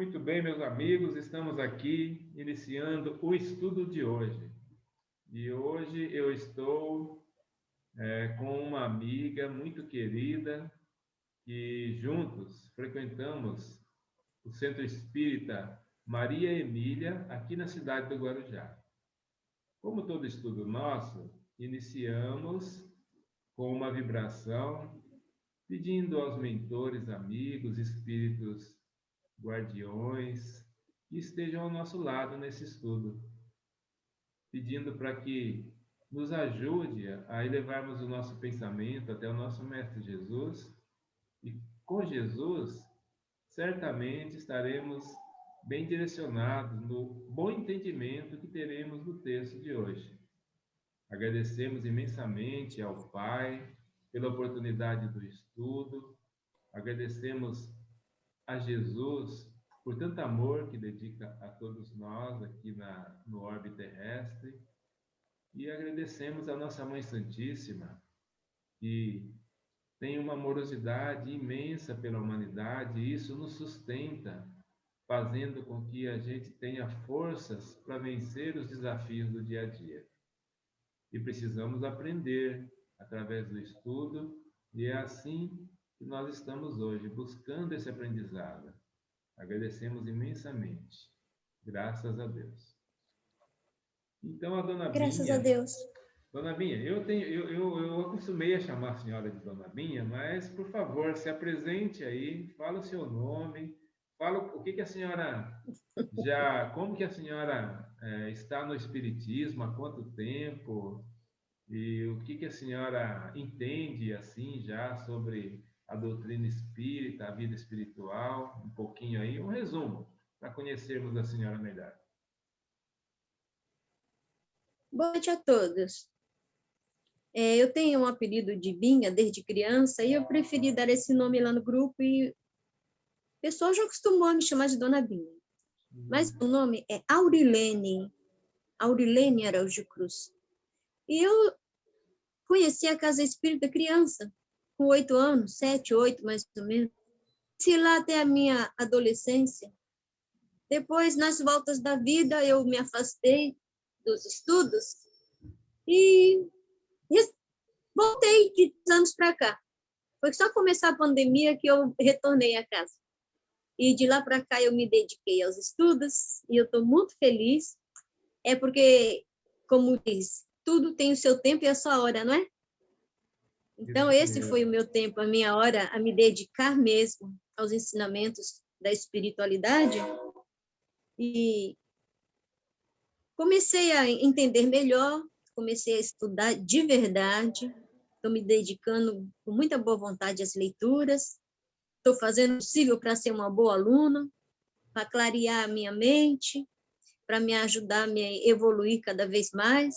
Muito bem, meus amigos, estamos aqui iniciando o estudo de hoje. E hoje eu estou com uma amiga muito querida que juntos frequentamos o Centro Espírita Maria Emília, aqui na cidade do Guarujá. Como todo estudo nosso, iniciamos com uma vibração, pedindo aos mentores, amigos, espíritos guardiões, que estejam ao nosso lado nesse estudo, pedindo para que nos ajude a elevarmos o nosso pensamento até o nosso Mestre Jesus, e com Jesus, certamente estaremos bem direcionados no bom entendimento que teremos do texto de hoje. Agradecemos imensamente ao Pai pela oportunidade do estudo, agradecemos a Jesus por tanto amor que dedica a todos nós aqui no orbe terrestre, e agradecemos a nossa Mãe Santíssima, que tem uma amorosidade imensa pela humanidade, e isso nos sustenta, fazendo com que a gente tenha forças para vencer os desafios do dia a dia. E precisamos aprender através do estudo, e é assim que nós estamos hoje, buscando esse aprendizado. Agradecemos imensamente. Graças a Deus. Então, a Graças a Deus. Dona Binha, eu acostumei a chamar a senhora de Dona Binha, mas, por favor, se apresente aí, fala o seu nome, fala o que a senhora como que a senhora está no Espiritismo, há quanto tempo, e o que a senhora entende, assim, já sobre a doutrina espírita, a vida espiritual, um pouquinho aí, um resumo, para conhecermos a senhora melhor. Boa noite a todos. Eu tenho um apelido de Binha desde criança e eu preferi dar esse nome lá no grupo e o pessoal já acostumou a me chamar de Dona Binha. Mas o nome é Aurilene Araújo Cruz. E eu conheci a Casa Espírita criança, com 8 anos, 7, 8 mais ou menos. Fui lá até a minha adolescência. Depois, nas voltas da vida, eu me afastei dos estudos e voltei de anos para cá. Foi só começar a pandemia que eu retornei à casa. E de lá para cá eu me dediquei aos estudos e eu estou muito feliz. É porque, como diz, tudo tem o seu tempo e a sua hora, não é? Então, esse foi o meu tempo, a minha hora, a me dedicar mesmo aos ensinamentos da espiritualidade. E comecei a entender melhor, comecei a estudar de verdade, estou me dedicando com muita boa vontade às leituras, estou fazendo o possível para ser uma boa aluna, para clarear a minha mente, para me ajudar a me evoluir cada vez mais,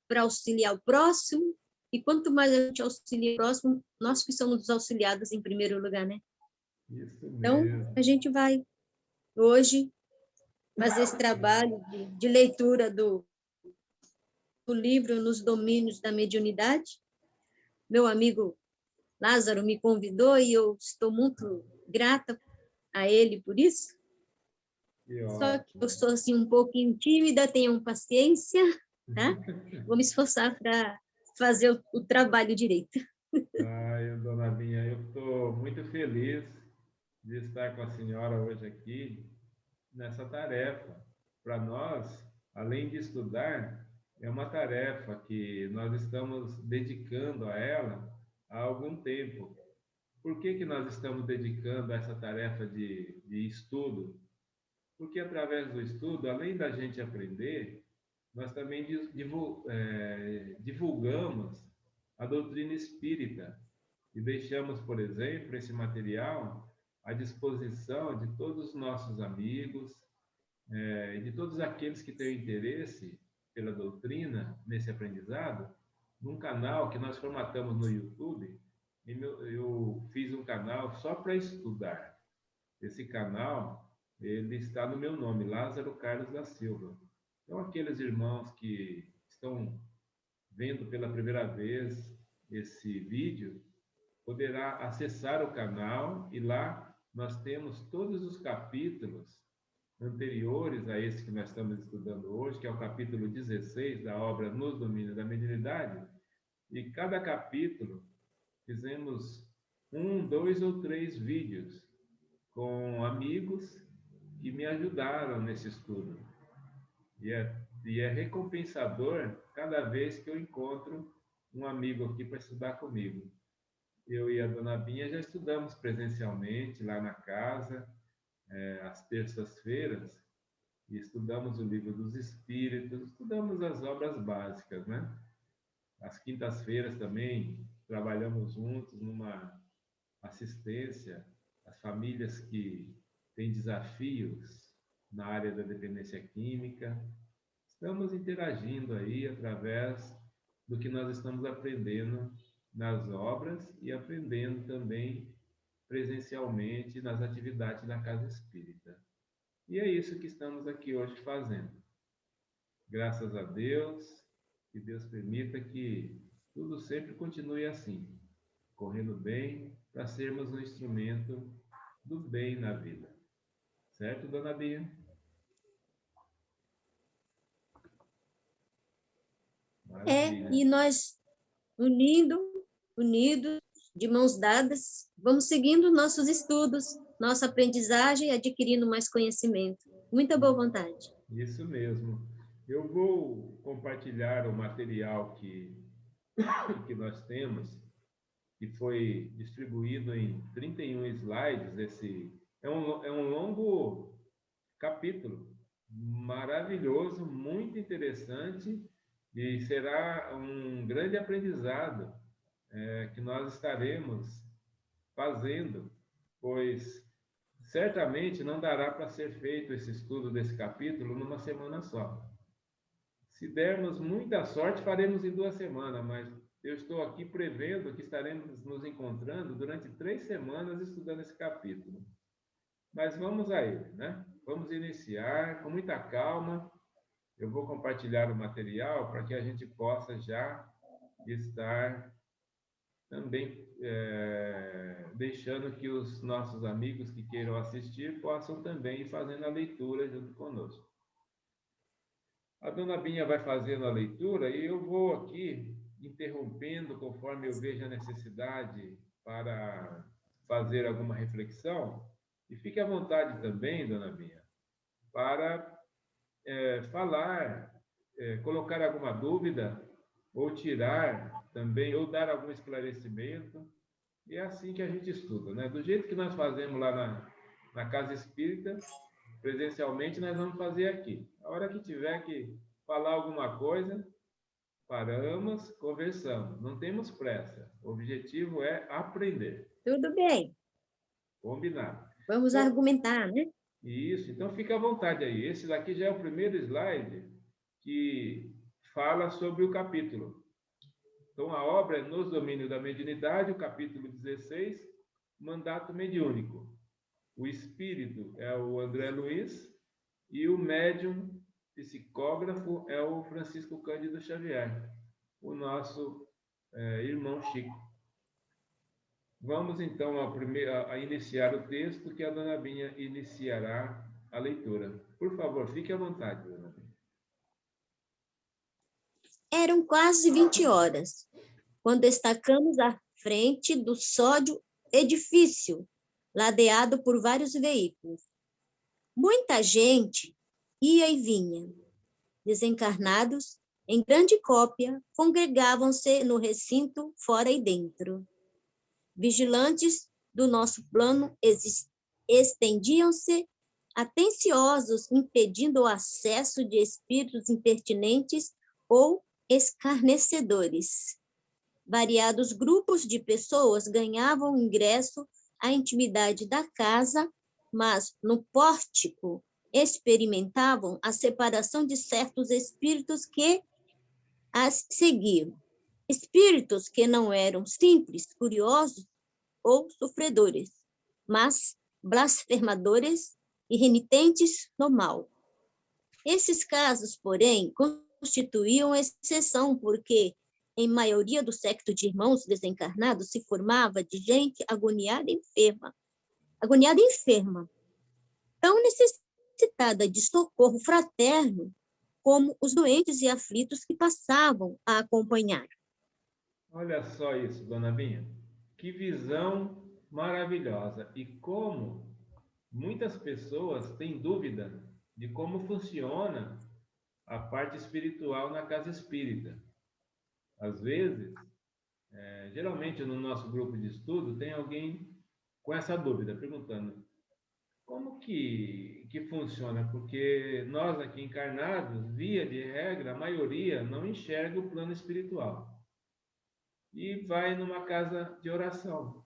para auxiliar o próximo. E quanto mais a gente auxilia o próximo, nós que somos auxiliados em primeiro lugar, né? Isso Então, mesmo. a gente vai hoje fazer esse trabalho de leitura do livro Nos Domínios da Mediunidade. Meu amigo Lázaro me convidou e eu estou muito grata a ele por isso. Só que eu sou assim um pouquinho tímida, tenham paciência, tá? Vou me esforçar para fazer o trabalho direito. Ai, Dona Binha, eu estou muito feliz de estar com a senhora hoje aqui nessa tarefa. Para nós, além de estudar, é uma tarefa que nós estamos dedicando a ela há algum tempo. Por que nós estamos dedicando a essa tarefa de estudo? Porque através do estudo, além da gente aprender, nós também divulgamos a doutrina espírita e deixamos, por exemplo, esse material à disposição de todos os nossos amigos, e de todos aqueles que têm interesse pela doutrina, nesse aprendizado, num canal que nós formatamos no YouTube. Eu fiz um canal só para estudar. Esse canal, ele está no meu nome, Lázaro Carlos da Silva. Então, aqueles irmãos que estão vendo pela primeira vez esse vídeo, poderá acessar o canal e lá nós temos todos os capítulos anteriores a esse que nós estamos estudando hoje, que é o capítulo 16 da obra Nos Domínios da Mediunidade, e cada capítulo fizemos 1, 2 ou 3 vídeos com amigos que me ajudaram nesse estudo. E é recompensador cada vez que eu encontro um amigo aqui para estudar comigo. Eu e a Dona Binha já estudamos presencialmente lá na casa, às terças-feiras, e estudamos o Livro dos Espíritos, estudamos as obras básicas, né? Às quintas-feiras também trabalhamos juntos numa assistência às famílias que têm desafios na área da dependência química. Estamos interagindo aí através do que nós estamos aprendendo nas obras e aprendendo também presencialmente nas atividades da Casa Espírita. E é isso que estamos aqui hoje fazendo. Graças a Deus, que Deus permita que tudo sempre continue assim, correndo bem, para sermos um instrumento do bem na vida. Certo, Dona Bia? Maravilha. E nós, unidos, de mãos dadas, vamos seguindo nossos estudos, nossa aprendizagem, adquirindo mais conhecimento. Muita boa vontade. Isso mesmo. Eu vou compartilhar o material que nós temos, que foi distribuído em 31 slides. Esse é um longo capítulo, maravilhoso, muito interessante, e será um grande aprendizado que nós estaremos fazendo, pois certamente não dará para ser feito esse estudo desse capítulo numa semana só. Se dermos muita sorte, faremos em 2 semanas, mas eu estou aqui prevendo que estaremos nos encontrando durante 3 semanas estudando esse capítulo. Mas vamos a ele, né? Vamos iniciar com muita calma. Eu vou compartilhar o material para que a gente possa já estar também deixando que os nossos amigos que queiram assistir possam também ir fazendo a leitura junto conosco. A Dona Binha vai fazendo a leitura e eu vou aqui interrompendo conforme eu vejo a necessidade para fazer alguma reflexão. E fique à vontade também, Dona Binha, para falar, colocar alguma dúvida, ou tirar também, ou dar algum esclarecimento. E é assim que a gente estuda, né? Do jeito que nós fazemos lá na Casa Espírita, presencialmente, nós vamos fazer aqui. A hora que tiver que falar alguma coisa, paramos, conversamos. Não temos pressa. O objetivo é aprender. Tudo bem. Combinado. Vamos então, argumentar, né? Isso. Então, fica à vontade aí. Esse daqui já é o primeiro slide que fala sobre o capítulo. Então, a obra é Nos Domínios da Mediunidade, o capítulo 16, Mandato Mediúnico. O espírito é o André Luiz e o médium psicógrafo é o Francisco Cândido Xavier, o nosso irmão Chico. Vamos, então, a iniciar o texto, que a Dona Binha iniciará a leitura. Por favor, fique à vontade, Dona Binha. Eram quase 20 horas, quando destacamos à frente do sódio edifício, ladeado por vários veículos. Muita gente ia e vinha. Desencarnados, em grande cópia, congregavam-se no recinto fora e dentro. Vigilantes do nosso plano estendiam-se, atenciosos, impedindo o acesso de espíritos impertinentes ou escarnecedores. Variados grupos de pessoas ganhavam ingresso à intimidade da casa, mas no pórtico experimentavam a separação de certos espíritos que as seguiam. Espíritos que não eram simples, curiosos ou sofredores, mas blasfemadores e renitentes no mal. Esses casos, porém, constituíam exceção, porque, em maioria do séquito de irmãos desencarnados, se formava de gente agoniada e enferma, agoniada e enferma, tão necessitada de socorro fraterno como os doentes e aflitos que passavam a acompanhar. Olha só isso, dona Binha. Que visão maravilhosa. E como muitas pessoas têm dúvida de como funciona a parte espiritual na casa espírita. Às vezes, geralmente no nosso grupo de estudo, tem alguém com essa dúvida, perguntando como que funciona? Porque nós aqui encarnados, via de regra, a maioria não enxerga o plano espiritual e vai numa casa de oração.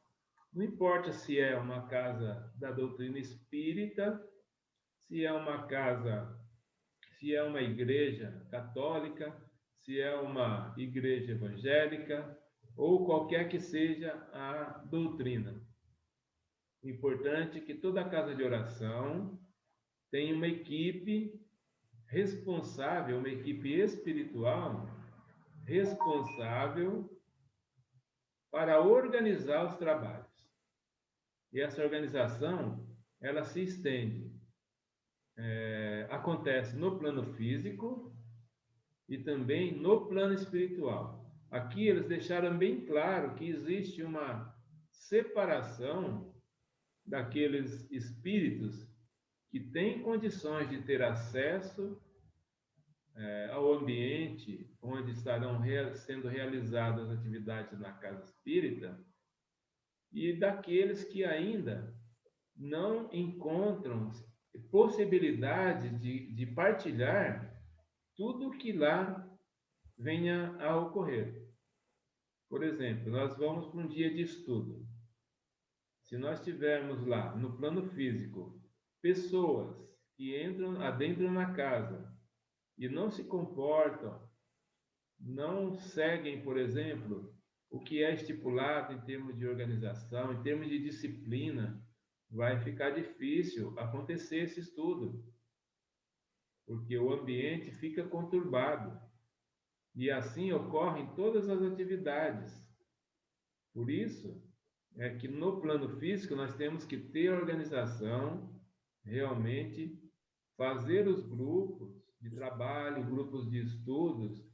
Não importa se é uma casa da doutrina espírita, se é uma casa, se é uma igreja católica, se é uma igreja evangélica, ou qualquer que seja a doutrina. O importante é que toda casa de oração tenha uma equipe responsável, uma equipe espiritual responsável para organizar os trabalhos. E essa organização, ela se estende, acontece no plano físico e também no plano espiritual. Aqui eles deixaram bem claro que existe uma separação daqueles espíritos que têm condições de ter acesso ao ambiente onde estarão sendo realizadas as atividades na casa espírita, e daqueles que ainda não encontram possibilidade de partilhar tudo que lá venha a ocorrer. Por exemplo, nós vamos para um dia de estudo. Se nós tivermos lá, no plano físico, pessoas que adentram na casa e não se comportam, não seguem, por exemplo, o que é estipulado em termos de organização, em termos de disciplina, vai ficar difícil acontecer esse estudo, porque o ambiente fica conturbado. E assim ocorrem todas as atividades. Por isso, é que no plano físico nós temos que ter organização, realmente fazer os grupos de trabalho, grupos de estudos,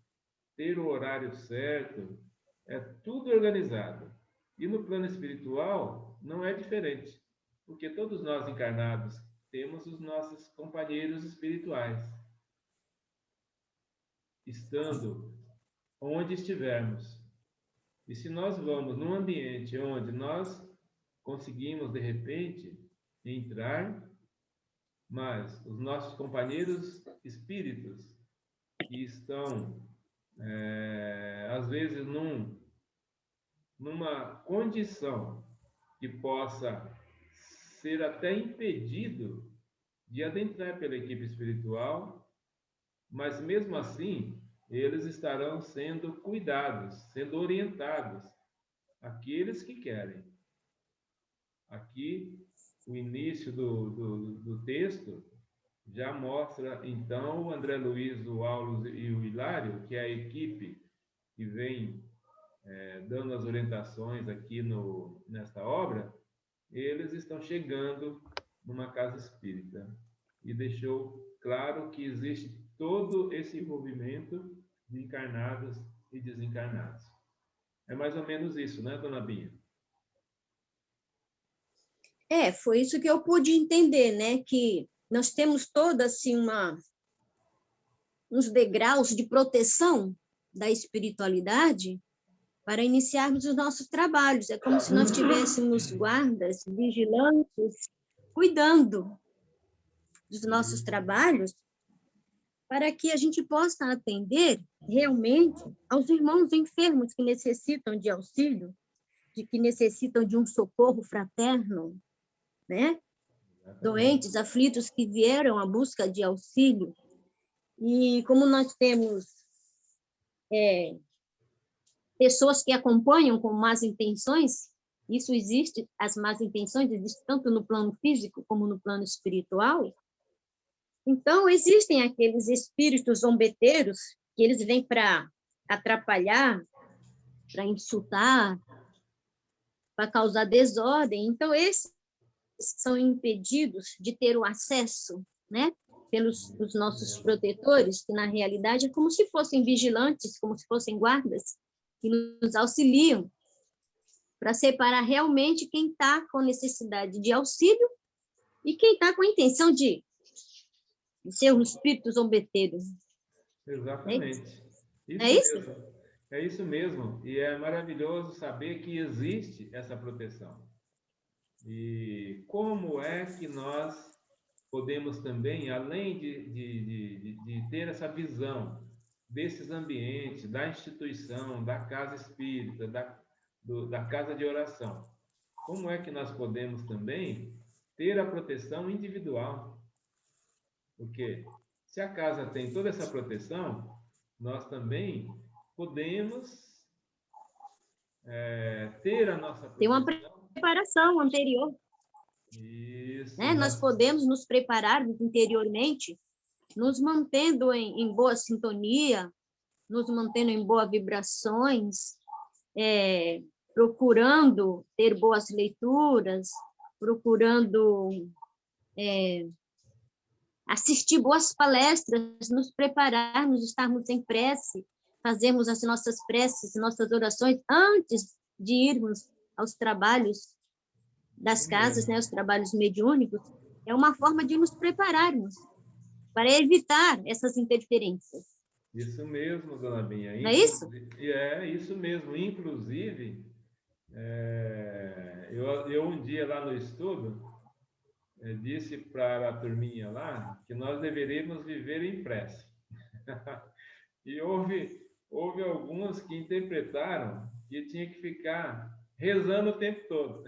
ter o horário certo, é tudo organizado. E no plano espiritual não é diferente, porque todos nós encarnados temos os nossos companheiros espirituais, estando onde estivermos. E se nós vamos num ambiente onde nós conseguimos, de repente, entrar, mas os nossos companheiros espíritos que estão, às vezes, numa condição que possa ser até impedido de adentrar pela equipe espiritual, mas mesmo assim, eles estarão sendo cuidados, sendo orientados, aqueles que querem. Aqui, o início do texto já mostra, então, o André Luiz, o Aulos e o Hilário, que é a equipe que vem dando as orientações aqui nesta obra, eles estão chegando numa casa espírita. E deixou claro que existe todo esse envolvimento de encarnados e desencarnados. É mais ou menos isso, né, dona Binha? Foi isso que eu pude entender, né? Que nós temos toda assim uns degraus de proteção da espiritualidade para iniciarmos os nossos trabalhos. É como se nós tivéssemos guardas, vigilantes, cuidando dos nossos trabalhos, para que a gente possa atender realmente aos irmãos enfermos que necessitam de auxílio, que necessitam de um socorro fraterno, né? Doentes, aflitos que vieram à busca de auxílio. E como nós temos pessoas que acompanham com más intenções, isso existe, as más intenções existem tanto no plano físico como no plano espiritual. Então, existem aqueles espíritos zombeteiros que eles vêm para atrapalhar, para insultar, para causar desordem. Então, esses são impedidos de ter o acesso, né, pelos os nossos protetores, que na realidade é como se fossem vigilantes, como se fossem guardas, que nos auxiliam para separar realmente quem está com necessidade de auxílio e quem está com a intenção de ser um espírito zombeteiro. Exatamente. É isso? Mesmo. É isso mesmo. E é maravilhoso saber que existe essa proteção. E como é que nós podemos também, além de ter essa visão desses ambientes, da instituição, da casa espírita, da casa de oração, como é que nós podemos também ter a proteção individual? Porque se a casa tem toda essa proteção, nós também podemos ter a nossa proteção. Tem uma preparação anterior. Isso. Né? Nós podemos nos preparar interiormente, nos mantendo em boa sintonia, nos mantendo em boas vibrações, procurando ter boas leituras, procurando assistir boas palestras, nos prepararmos, estarmos em prece, fazermos as nossas preces, nossas orações antes de irmos aos trabalhos das casas, né, os trabalhos mediúnicos, é uma forma de nos prepararmos para evitar essas interferências. Isso mesmo, dona Binha. Não é isso? É isso mesmo. Inclusive, eu um dia lá no estudo, disse para a turminha lá que nós deveríamos viver em prece. E houve alguns que interpretaram que tinha que ficar rezando o tempo todo.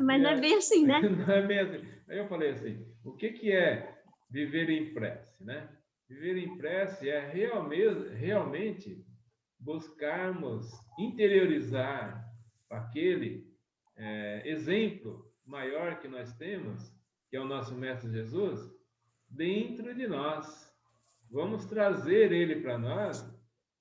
Mas não é bem assim, né? Não é bem assim. Aí eu falei assim, o que é viver em prece, né? Viver em prece é realmente buscarmos interiorizar aquele exemplo maior que nós temos, que é o nosso Mestre Jesus, dentro de nós. Vamos trazer ele para nós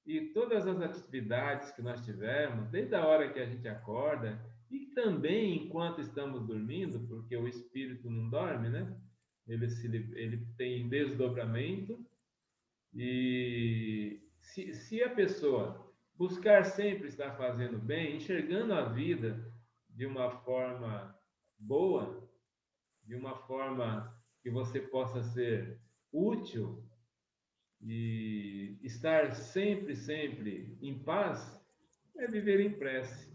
e todas as atividades que nós tivermos, desde a hora que a gente acorda e também enquanto estamos dormindo, porque o espírito não dorme, né? Ele tem desdobramento e se a pessoa buscar sempre estar fazendo bem, enxergando a vida de uma forma boa, de uma forma que você possa ser útil e estar sempre em paz, é viver em prece,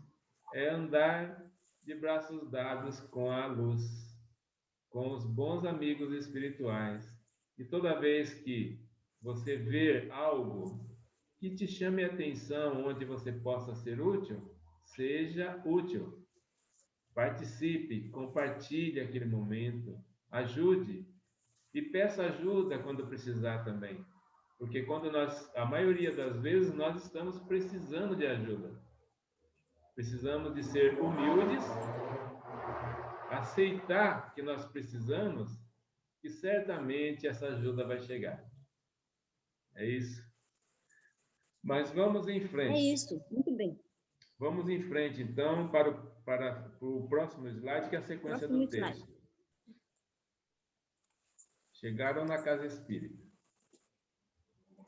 é andar de braços dados com a luz, com os bons amigos espirituais. E toda vez que você ver algo que te chame a atenção, onde você possa ser útil, seja útil. Participe, compartilhe aquele momento, ajude e peça ajuda quando precisar também. Porque a maioria das vezes, nós estamos precisando de ajuda. Precisamos de ser humildes, aceitar que nós precisamos e certamente essa ajuda vai chegar. É isso. Mas vamos em frente. É isso, muito bem. Vamos em frente, então, para o próximo slide, que é a sequência do texto. Chegaram na casa espírita.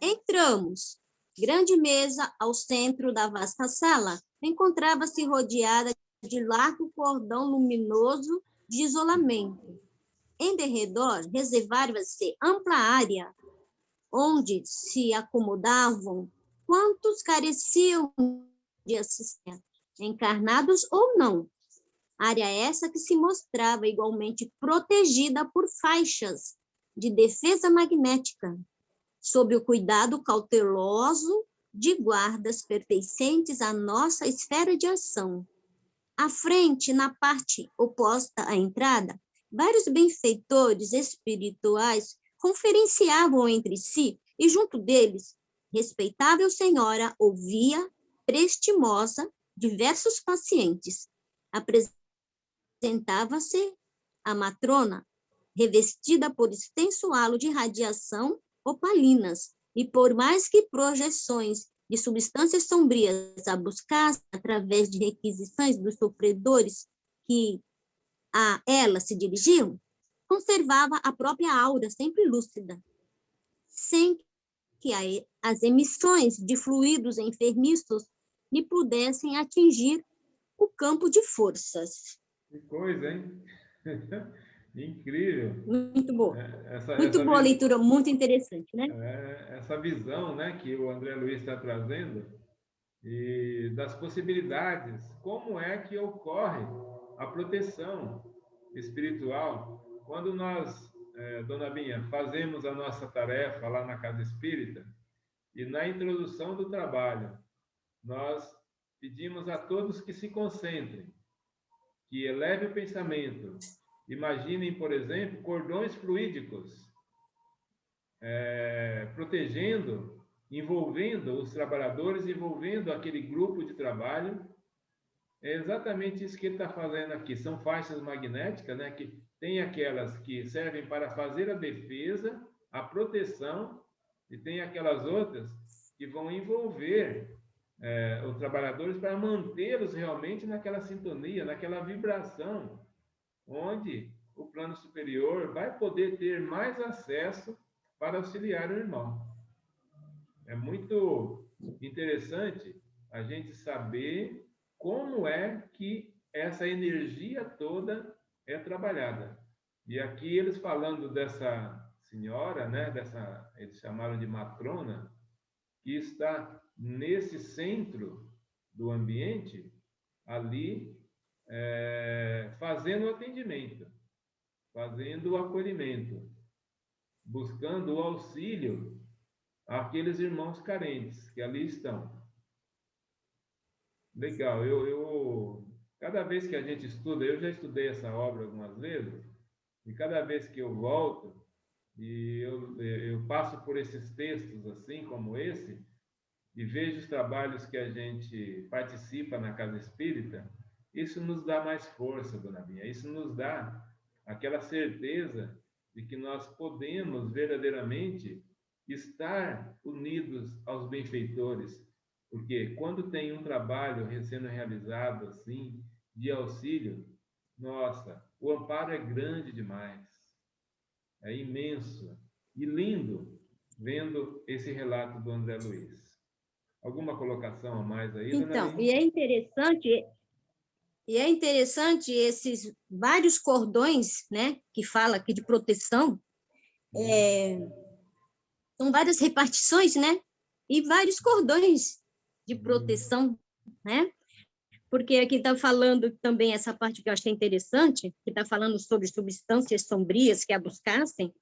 Entramos. Grande mesa ao centro da vasta sala encontrava-se rodeada de largo cordão luminoso de isolamento. Em derredor reservava-se ampla área, onde se acomodavam quantos careciam de assistência, encarnados ou não. Área essa que se mostrava igualmente protegida por faixas de defesa magnética, sob o cuidado cauteloso de guardas pertencentes à nossa esfera de ação. À frente, na parte oposta à entrada, vários benfeitores espirituais conferenciavam entre si e junto deles, respeitável senhora ouvia, prestimosa, diversos pacientes. Apresentava-se a matrona, revestida por extenso halo de radiação opalinas, e por mais que projeções de substâncias sombrias a buscar através de requisições dos sofredores que a ela se dirigiam, conservava a própria aura sempre lúcida, sem que as emissões de fluidos enfermiços lhe pudessem atingir o campo de forças. Que coisa, hein? Incrível. Muito boa. Essa Muito boa a leitura, muito interessante, né? Essa visão, né, que o André Luiz está trazendo e das possibilidades, como é que ocorre a proteção espiritual quando nós, Dona Binha, fazemos a nossa tarefa lá na Casa Espírita e na introdução do trabalho, nós pedimos a todos que se concentrem, que eleve o pensamento. Imaginem, por exemplo, cordões fluídicos, protegendo, envolvendo os trabalhadores, envolvendo aquele grupo de trabalho. É exatamente isso que ele está fazendo aqui. São faixas magnéticas, né, que tem aquelas que servem para fazer a defesa, a proteção, e tem aquelas outras que vão envolver os trabalhadores para mantê-los realmente naquela sintonia, naquela vibração, onde o plano superior vai poder ter mais acesso para auxiliar o irmão. É muito interessante a gente saber como é que essa energia toda é trabalhada. E aqui eles falando dessa senhora, né, eles chamaram de matrona, que está nesse centro do ambiente, ali, fazendo o atendimento, fazendo o acolhimento, buscando o auxílio àqueles irmãos carentes que ali estão. Legal, cada vez que a gente estuda, eu já estudei essa obra algumas vezes, e cada vez que eu volto, e eu passo por esses textos assim como esse, e vejo os trabalhos que a gente participa na Casa Espírita, isso nos dá mais força, Dona Binha, isso nos dá aquela certeza de que nós podemos verdadeiramente estar unidos aos benfeitores, porque quando tem um trabalho sendo realizado assim, de auxílio, nossa, o amparo é grande demais, é imenso e lindo, vendo esse relato do André Luiz. Alguma colocação a mais aí, Dona Então, Binha? e é interessante esses vários cordões, né, que fala aqui de proteção, são várias repartições, né, e vários cordões de proteção, né, porque aqui está falando também essa parte que eu achei interessante, que está falando sobre substâncias sombrias que a buscassem,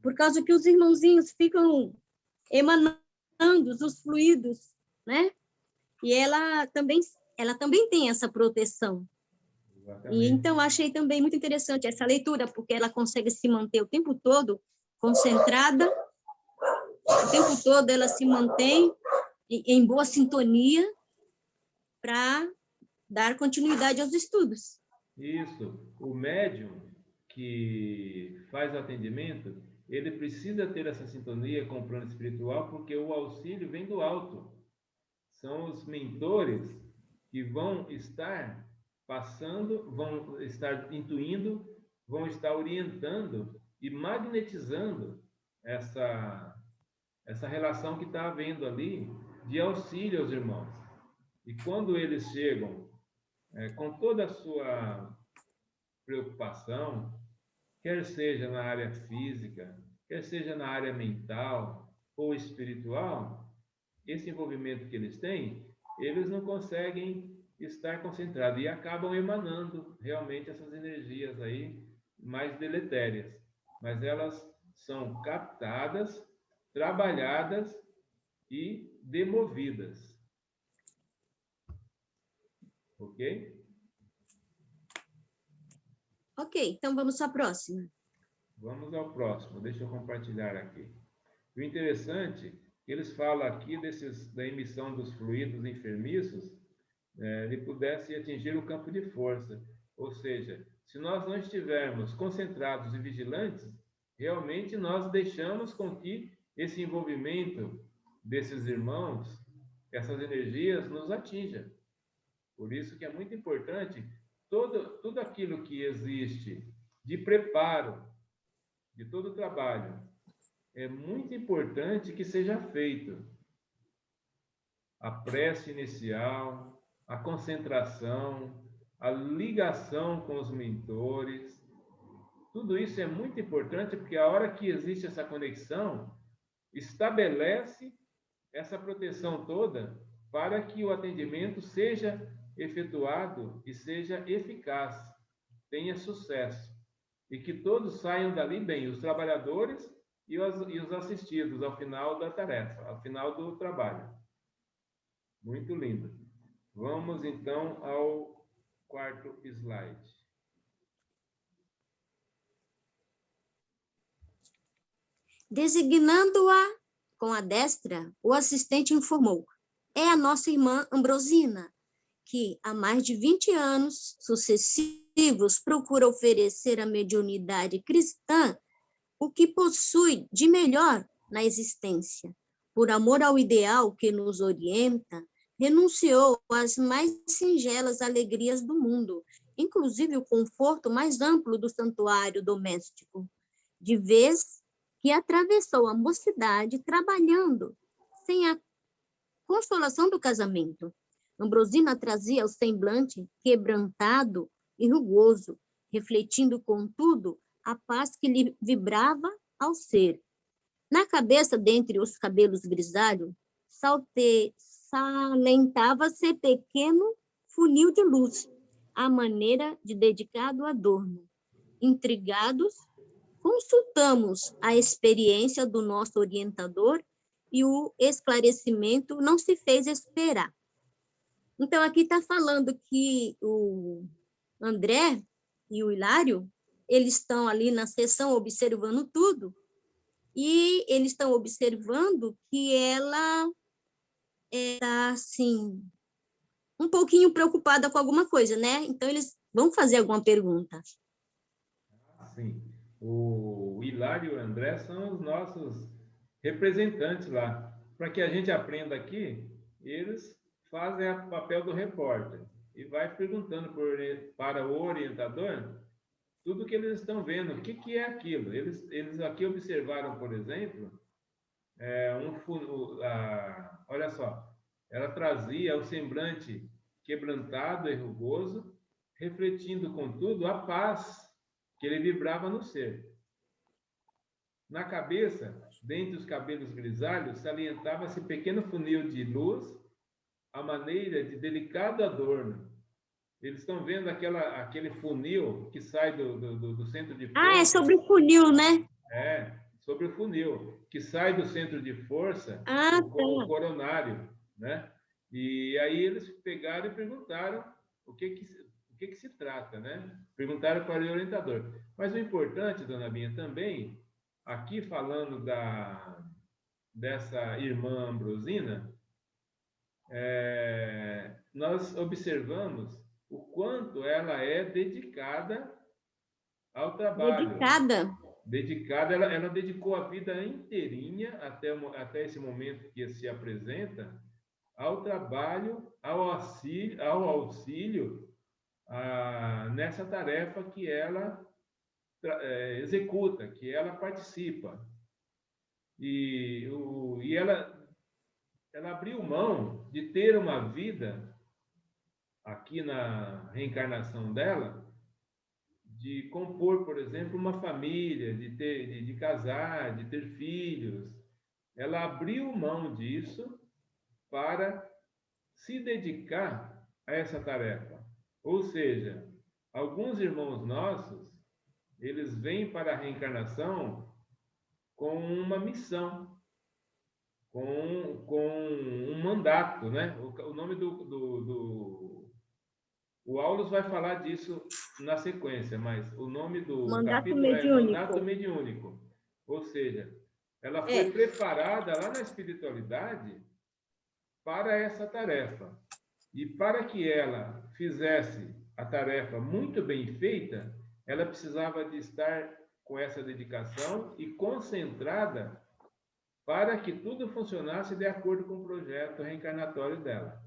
por causa que os irmãozinhos ficam emanando os fluidos, né, e ela também tem essa proteção. Exatamente. E então achei também muito interessante essa leitura, porque ela consegue se manter o tempo todo concentrada, o tempo todo ela se mantém em boa sintonia para dar continuidade aos estudos. Isso. O médium que faz o atendimento, ele precisa ter essa sintonia com o plano espiritual, porque o auxílio vem do alto. São os mentores que vão estar passando, vão estar intuindo, vão estar orientando e magnetizando essa relação que está havendo ali de auxílio aos irmãos. E quando eles chegam com toda a sua preocupação, quer seja na área física, quer seja na área mental ou espiritual, esse envolvimento que eles têm, eles não conseguem estar concentrados e acabam emanando realmente essas energias aí mais deletérias. Mas elas são captadas, trabalhadas e demovidas. Ok? Ok, então vamos à próxima. Vamos ao próximo. Deixa eu compartilhar aqui. O interessante, eles falam aqui da emissão dos fluidos enfermiços, ele pudesse atingir o campo de força. Ou seja, se nós não estivermos concentrados e vigilantes, realmente nós deixamos com que esse envolvimento desses irmãos essas energias nos atinjam. Por isso que é muito importante tudo aquilo que existe de preparo de todo o trabalho, é muito importante que seja feito. A prece inicial, a concentração, a ligação com os mentores, tudo isso é muito importante porque a hora que existe essa conexão, estabelece essa proteção toda para que o atendimento seja efetuado e seja eficaz, tenha sucesso. E que todos saiam dali bem, os trabalhadores e os assistidos, ao final da tarefa, ao final do trabalho. Muito lindo. Vamos, então, ao quarto slide. Designando-a com a destra, o assistente informou: é a nossa irmã Ambrosina, que há mais de 20 anos sucessivos procura oferecer à mediunidade cristã o que possui de melhor na existência. Por amor ao ideal que nos orienta, renunciou às mais singelas alegrias do mundo, inclusive o conforto mais amplo do santuário doméstico, de vez que atravessou a mocidade trabalhando sem a consolação do casamento. Ambrosina trazia o semblante quebrantado e rugoso, refletindo, contudo, a paz que lhe vibrava ao ser. Na cabeça, dentre os cabelos grisalhos, salentava-se pequeno funil de luz, à maneira de dedicado adorno. Intrigados, consultamos a experiência do nosso orientador e o esclarecimento não se fez esperar. Então, aqui está falando que o André e o Hilário, eles estão ali na sessão observando tudo, e eles estão observando que ela está, assim, um pouquinho preocupada com alguma coisa, né? Então, eles vão fazer alguma pergunta. Sim. O Hilário e o André são os nossos representantes lá. Para que a gente aprenda aqui, eles fazem o papel do repórter e vai perguntando para o orientador tudo que eles estão vendo, o que é aquilo. Eles aqui observaram, por exemplo, olha só, ela trazia o semblante quebrantado e rugoso, refletindo, contudo, a paz que ele vibrava no ser. Na cabeça, dentre os cabelos grisalhos, salientava-se pequeno funil de luz, à maneira de delicado adorno. Eles estão vendo aquele funil que sai do centro de força. Ah, é sobre o funil, né? É, sobre o funil, que sai do centro de força, o coronário, né? E aí eles pegaram e perguntaram o que se trata, né? Perguntaram para o orientador. Mas o importante, dona Binha, também, aqui falando dessa irmã Ambrosina, nós observamos o quanto ela é dedicada ao trabalho. Dedicada, ela dedicou a vida inteirinha, até esse momento que se apresenta, ao trabalho, ao auxílio nessa tarefa que ela executa, que ela participa. E ela abriu mão de ter uma vida, aqui na reencarnação dela, de compor, por exemplo, uma família, de casar, de ter filhos. Ela abriu mão disso para se dedicar a essa tarefa. Ou seja, alguns irmãos nossos, eles vêm para a reencarnação com uma missão, com um mandato, né? O nome o Aulus vai falar disso na sequência, mas o nome do capítulo é Mandato Mediúnico. Ou seja, ela foi preparada lá na espiritualidade para essa tarefa. E para que ela fizesse a tarefa muito bem feita, ela precisava de estar com essa dedicação e concentrada para que tudo funcionasse de acordo com o projeto reencarnatório dela.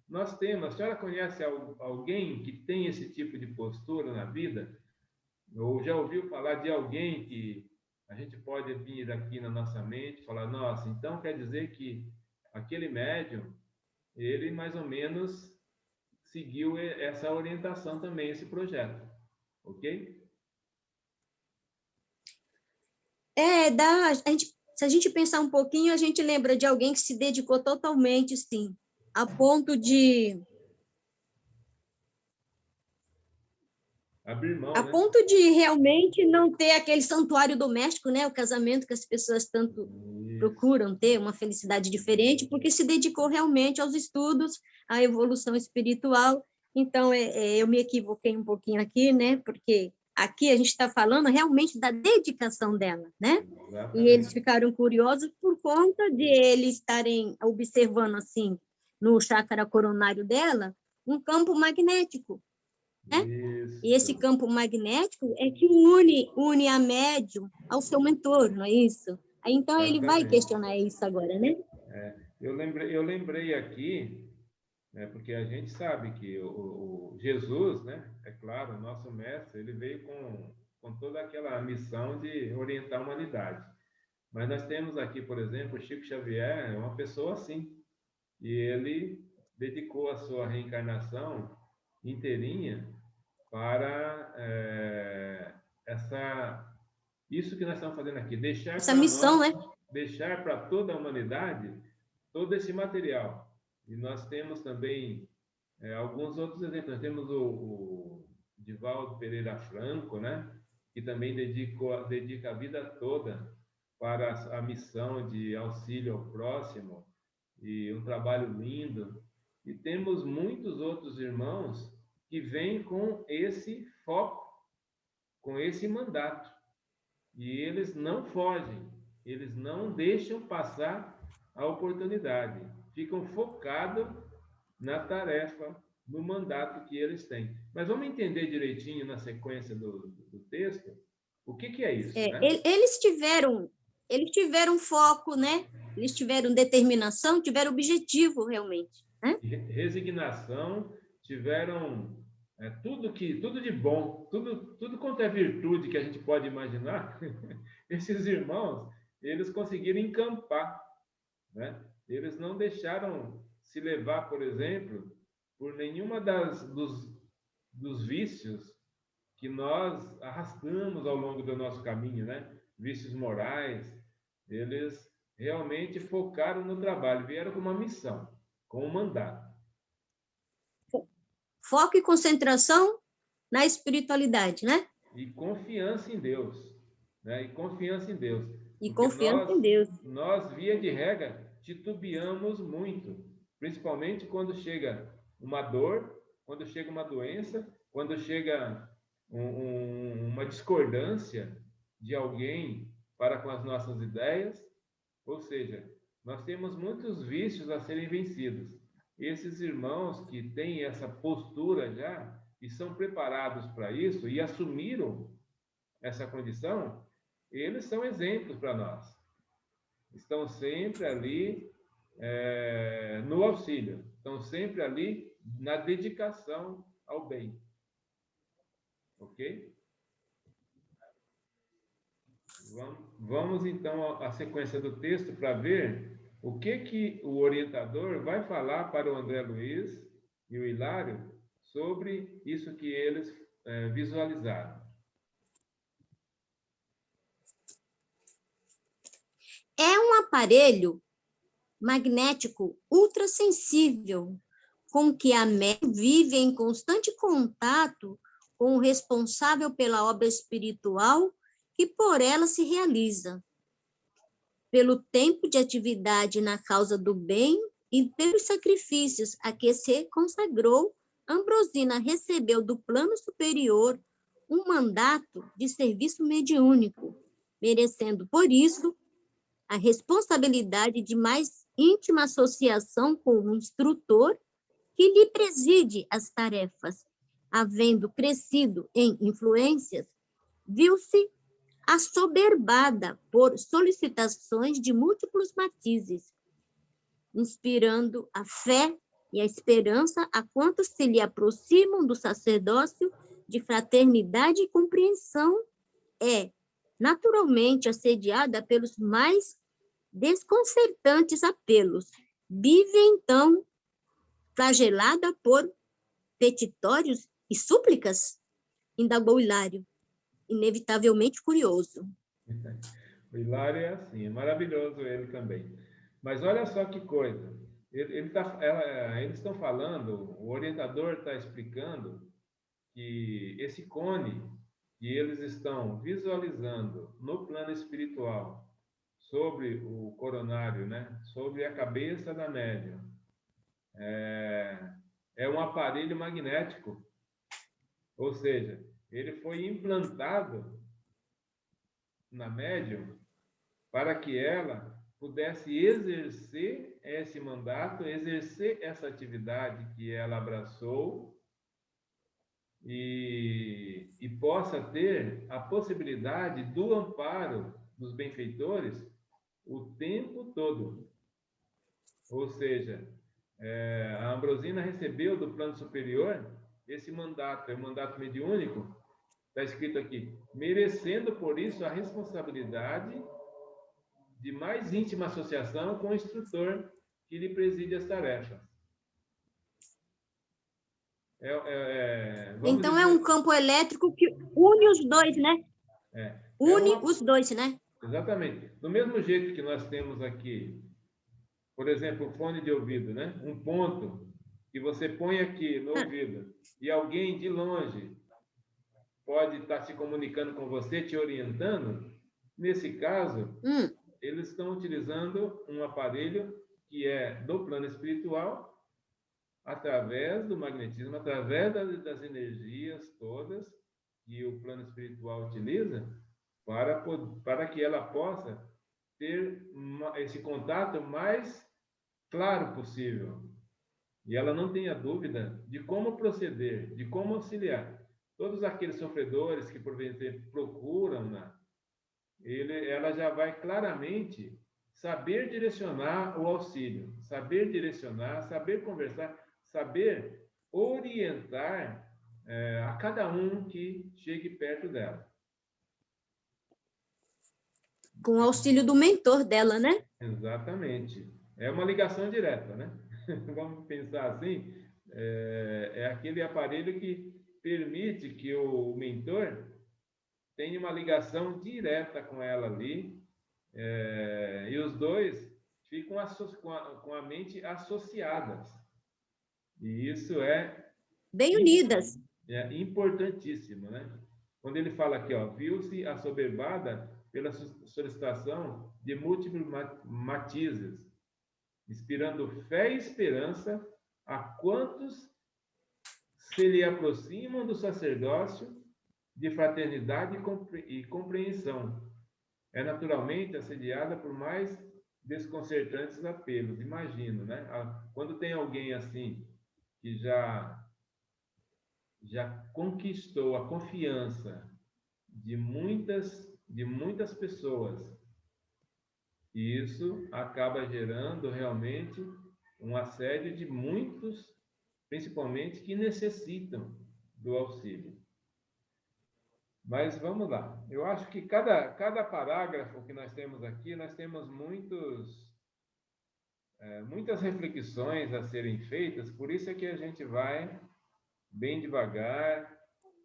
Nós temos, a senhora conhece alguém que tem esse tipo de postura na vida? Ou já ouviu falar de alguém que a gente pode vir aqui na nossa mente e falar, nossa, então quer dizer que aquele médium, ele mais ou menos seguiu essa orientação também, esse projeto, ok? Se a gente pensar um pouquinho, a gente lembra de alguém que se dedicou totalmente, sim, a ponto de Abrir mão, a né? ponto de realmente não ter aquele santuário doméstico, né? O casamento que as pessoas tanto procuram ter, uma felicidade diferente, porque se dedicou realmente aos estudos, à evolução espiritual. Então, eu me equivoquei um pouquinho aqui, né? Porque aqui a gente está falando realmente da dedicação dela, né? E eles ficaram curiosos por conta de eles estarem observando, assim, no chácara coronário dela, um campo magnético, né? E esse campo magnético é que une a médium ao seu mentor, não é isso? Aí, então, ele vai questionar isso agora, né? Eu lembrei aqui, né, porque a gente sabe que o Jesus, né, é claro, o nosso mestre, ele veio com toda aquela missão de orientar a humanidade. Mas nós temos aqui, por exemplo, o Chico Xavier, é uma pessoa assim, e ele dedicou a sua reencarnação inteirinha para isso que nós estamos fazendo aqui, Essa missão, né? deixar para toda a humanidade todo esse material. E nós temos também alguns outros exemplos. Nós temos o Divaldo Pereira Franco, né? Que também dedica a vida toda para a missão de auxílio ao próximo, e um trabalho lindo. E temos muitos outros irmãos que vêm com esse foco, com esse mandato. E eles não fogem, eles não deixam passar a oportunidade, ficam focados na tarefa, no mandato que eles têm. Mas vamos entender direitinho na sequência do texto o que é isso, né? Eles tiveram foco, né? Eles tiveram determinação, tiveram objetivo realmente, né? Resignação, tiveram tudo de bom, tudo quanto é virtude que a gente pode imaginar. Esses irmãos, eles conseguiram encampar, né? Eles não deixaram se levar, por exemplo, por nenhuma dos vícios que nós arrastamos ao longo do nosso caminho, né? Vícios morais. Eles realmente focaram no trabalho, vieram com uma missão, com um mandato. Foco e concentração na espiritualidade, né? E confiança em Deus, né? E confiança em Deus. E Porque confiança em Deus. nós, via de regra, titubeamos muito, principalmente quando chega uma dor, quando chega uma doença, quando chega uma discordância de alguém para com as nossas ideias. Ou seja, nós temos muitos vícios a serem vencidos. Esses irmãos que têm essa postura já e são preparados para isso e assumiram essa condição, eles são exemplos para nós. Estão sempre ali no auxílio, estão sempre ali na dedicação ao bem. Ok? Vamos então à sequência do texto para ver o que o orientador vai falar para o André Luiz e o Hilário sobre isso que eles visualizaram. É um aparelho magnético ultrassensível com que a médium vive em constante contato com o responsável pela obra espiritual que por ela se realiza, pelo tempo de atividade na causa do bem e pelos sacrifícios a que se consagrou. Ambrosina recebeu do plano superior um mandato de serviço mediúnico, merecendo, por isso, a responsabilidade de mais íntima associação com o instrutor que lhe preside as tarefas. Havendo crescido em influências, viu-se assoberbada por solicitações de múltiplos matizes, inspirando a fé e a esperança a quantos se lhe aproximam do sacerdócio de fraternidade e compreensão, é naturalmente assediada pelos mais desconcertantes apelos. Vive, então, flagelada por petitórios e súplicas? Indagou Hilário, inevitavelmente curioso. O Hilário é assim, é maravilhoso ele também. Mas olha só que coisa. Eles estão falando, o orientador está explicando que esse cone que eles estão visualizando no plano espiritual sobre o coronário, né? Sobre a cabeça da médium, é um aparelho magnético. Ou seja, ele foi implantado na médium para que ela pudesse exercer esse mandato, exercer essa atividade que ela abraçou e possa ter a possibilidade do amparo dos benfeitores o tempo todo. Ou seja, a Ambrosina recebeu do plano superior esse mandato, é um mandato mediúnico, está escrito aqui, merecendo por isso a responsabilidade de mais íntima associação com o instrutor que lhe preside as tarefas. Então, é um campo elétrico que une os dois, né? Une os dois, né? Exatamente. Do mesmo jeito que nós temos aqui, por exemplo, o fone de ouvido, né? Um ponto que você põe aqui no ouvido e alguém de longe pode estar se comunicando com você, te orientando. Nesse caso, eles estão utilizando um aparelho que é do plano espiritual, através do magnetismo, através das energias todas que o plano espiritual utiliza, para que ela possa ter esse contato mais claro possível. E ela não tenha dúvida de como proceder, de como auxiliar. Todos aqueles sofredores que, por vezes, procuram-na, ela já vai claramente saber direcionar o auxílio, saber direcionar, saber conversar, saber orientar a cada um que chegue perto dela. Com o auxílio do mentor dela, né? Exatamente. É uma ligação direta, né? Vamos pensar assim, é aquele aparelho que permite que o mentor tenha uma ligação direta com ela ali, e os dois ficam com a mente associadas. E isso bem unidas. É importantíssimo, né? Quando ele fala aqui, ó, viu-se assoberbada pela solicitação de múltiplos matizes, inspirando fé e esperança a quantos se lhe aproximam do sacerdócio de fraternidade e compreensão. É naturalmente assediada por mais desconcertantes apelos. Imagino, né? Quando tem alguém assim que já conquistou a confiança de muitas pessoas, e isso acaba gerando realmente um assédio de muitos, principalmente que necessitam do auxílio. Mas vamos lá. Eu acho que cada parágrafo que nós temos aqui, nós temos muitas reflexões a serem feitas, por isso é que a gente vai bem devagar,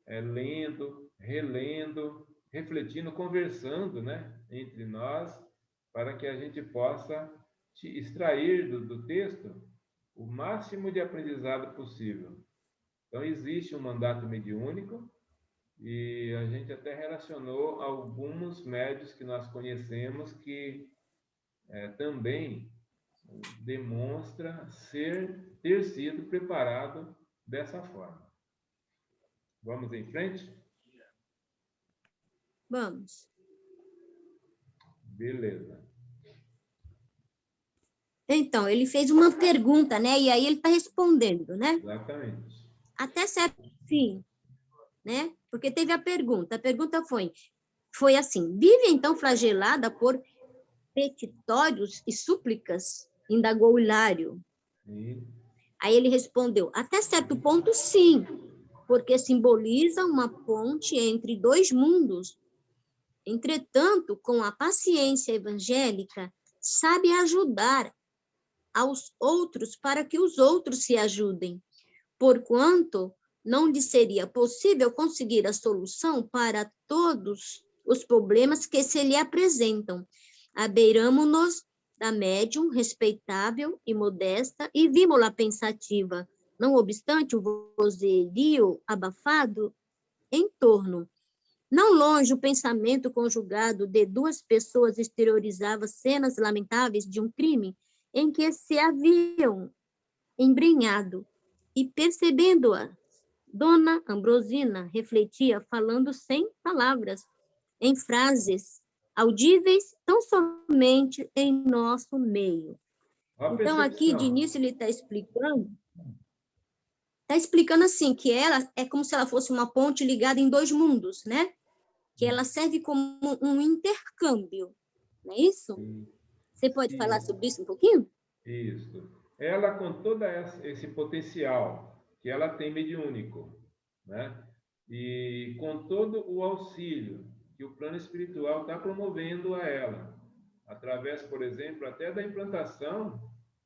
lendo, relendo, refletindo, conversando, né, entre nós, para que a gente possa extrair do texto o máximo de aprendizado possível. Então, existe um mandato mediúnico, e a gente até relacionou alguns médiuns que nós conhecemos que também demonstra ter sido preparado dessa forma. Vamos em frente? Vamos. Beleza. Então, ele fez uma pergunta, né? E aí ele está respondendo, né? Exatamente. Até certo fim, né? Porque teve a pergunta. A pergunta foi: foi assim: vive então flagelada por petitórios e súplicas? Indagou Hilário. Sim. Aí ele respondeu: até certo ponto, sim, porque simboliza uma ponte entre dois mundos. Entretanto, com a paciência evangélica, sabe ajudar aos outros para que os outros se ajudem, porquanto não lhe seria possível conseguir a solução para todos os problemas que se lhe apresentam. Abeiramo-nos da médium respeitável e modesta e vimos-la pensativa, não obstante o vozerio abafado em torno. Não longe o pensamento conjugado de duas pessoas exteriorizava cenas lamentáveis de um crime em que se haviam embrenhado, e percebendo-a, Dona Ambrosina refletia, falando sem palavras, em frases audíveis tão somente em nosso meio. Olha a Então, aqui, de percepção. início, ele está explicando assim, que ela é como se ela fosse uma ponte ligada em dois mundos, né? Que ela serve como um intercâmbio, não é isso? Sim. Você pode falar Sim. sobre isso um pouquinho? Isso. Ela, com todo esse potencial que ela tem mediúnico, né? E com todo o auxílio que o plano espiritual está promovendo a ela, através, por exemplo, até da implantação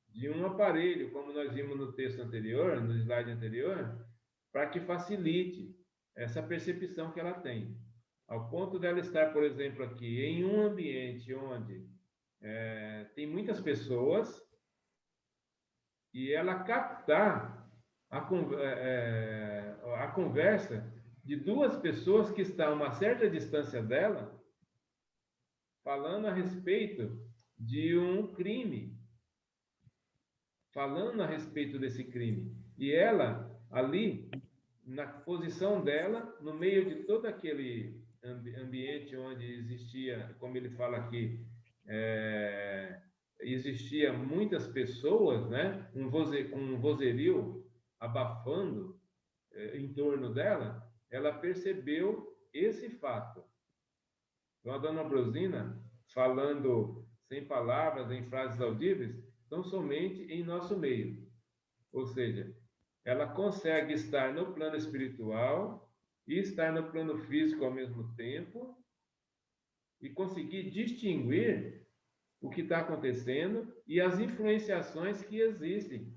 de um aparelho, como nós vimos no texto anterior, no slide anterior, para que facilite essa percepção que ela tem. Ao ponto dela estar, por exemplo, aqui em um ambiente onde tem muitas pessoas, e ela captar a conversa de duas pessoas que estão a uma certa distância dela, falando a respeito de um crime, falando a respeito desse crime. E ela, ali, na posição dela, no meio de todo aquele ambiente onde existia, como ele fala aqui, existia muitas pessoas, né? Um vozerio abafando em torno dela, ela percebeu esse fato. Então, a dona Brosina, falando sem palavras, em frases audíveis, tão somente em nosso meio. Ou seja, ela consegue estar no plano espiritual e estar no plano físico ao mesmo tempo e conseguir distinguir o que está acontecendo e as influenciações que existem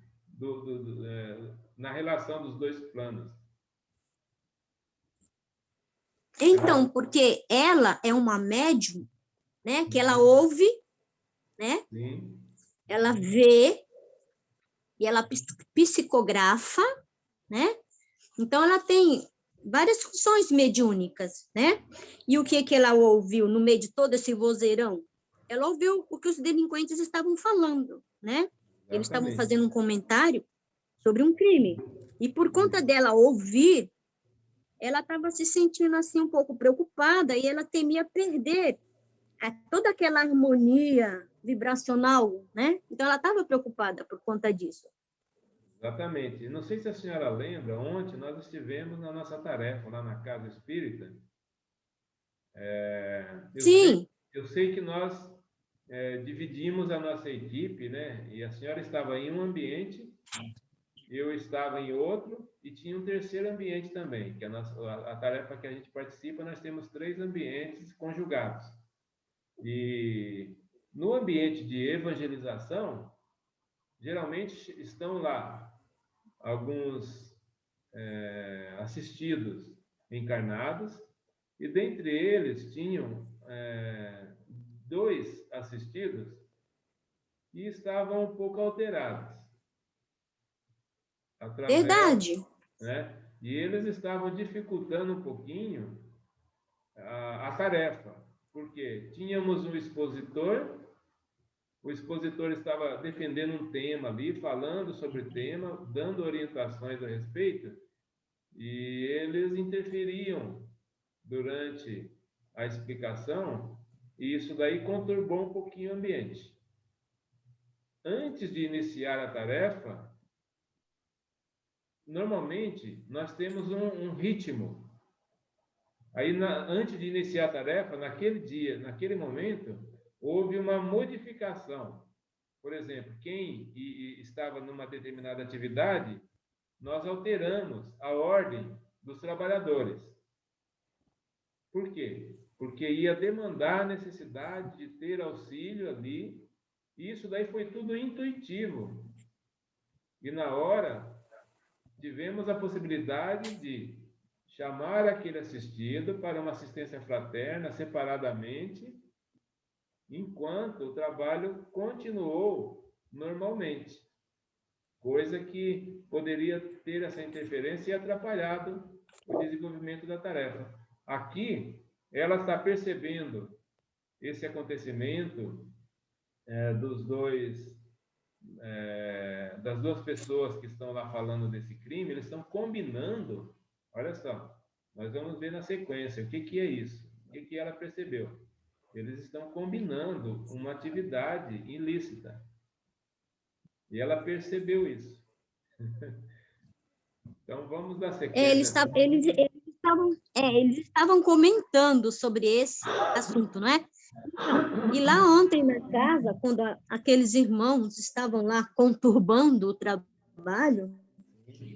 na relação dos dois planos. Então, porque ela é uma médium, né, que ela ouve, né, Sim. ela vê e ela psicografa, né? Então, ela tem várias funções mediúnicas, né? E o que ela ouviu no meio de todo esse vozeirão? Ela ouviu o que os delinquentes estavam falando, né? Eles estavam Exatamente. fazendo um comentário sobre um crime. E por conta dela ouvir, ela estava se sentindo assim um pouco preocupada e ela temia perder toda aquela harmonia vibracional, né? Então ela estava preocupada por conta disso. Exatamente. Não sei se a senhora lembra, ontem nós estivemos na nossa tarefa lá na Casa Espírita. Sim. Eu sei que nós dividimos a nossa equipe, né? E a senhora estava em um ambiente, eu estava em outro, e tinha um terceiro ambiente também, que a tarefa que a gente participa, nós temos 3 ambientes conjugados. E no ambiente de evangelização, geralmente estão lá alguns assistidos encarnados, e dentre eles tinham 2 assistidos que estavam um pouco alterados. Verdade. Né? E eles estavam dificultando um pouquinho a tarefa, porque tínhamos um expositor, o expositor estava defendendo um tema ali, falando sobre o tema, dando orientações a respeito, e eles interferiam durante a explicação, e isso daí conturbou um pouquinho o ambiente. Antes de iniciar a tarefa, normalmente nós temos um ritmo Aí, antes de iniciar a tarefa, naquele dia, naquele momento, houve uma modificação. Por exemplo, quem estava numa determinada atividade, nós alteramos a ordem dos trabalhadores. Por quê? Porque ia demandar a necessidade de ter auxílio ali, e isso daí foi tudo intuitivo. E na hora, tivemos a possibilidade de chamar aquele assistido para uma assistência fraterna, separadamente, enquanto o trabalho continuou normalmente. Coisa que poderia ter essa interferência e atrapalhado o desenvolvimento da tarefa. Aqui, ela está percebendo esse acontecimento das duas pessoas que estão lá falando desse crime, eles estão combinando. Olha só, nós vamos ver na sequência o que é isso, o que ela percebeu. Eles estão combinando uma atividade ilícita. E ela percebeu isso. Então, vamos dar sequência. Eles estavam comentando sobre esse assunto, não é? E lá ontem na casa, quando aqueles irmãos estavam lá conturbando o trabalho,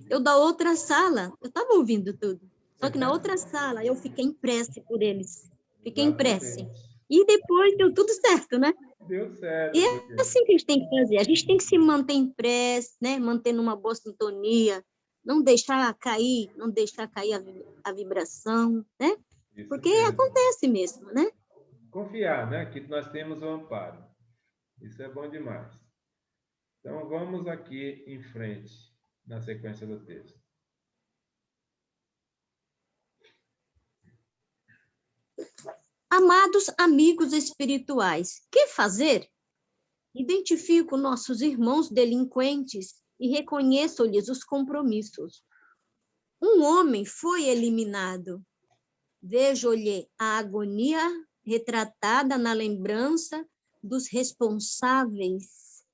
eu da outra sala, eu estava ouvindo tudo, só que na outra sala eu fiquei em prece por eles, fiquei em prece. E depois deu tudo certo, né? Deu certo. E é assim que a gente tem que fazer, a gente tem que se manter em prece, né? Manter numa boa sintonia, não deixar cair a vibração, né? Isso porque mesmo. acontece mesmo, né? Confiar, né? Que nós temos o amparo. Isso é bom demais. Então, vamos aqui em frente, na sequência do texto. Amados amigos espirituais, que fazer? Identifico nossos irmãos delinquentes e reconheço-lhes os compromissos. Um homem foi eliminado. Vejo-lhe a agonia retratada na lembrança dos responsáveis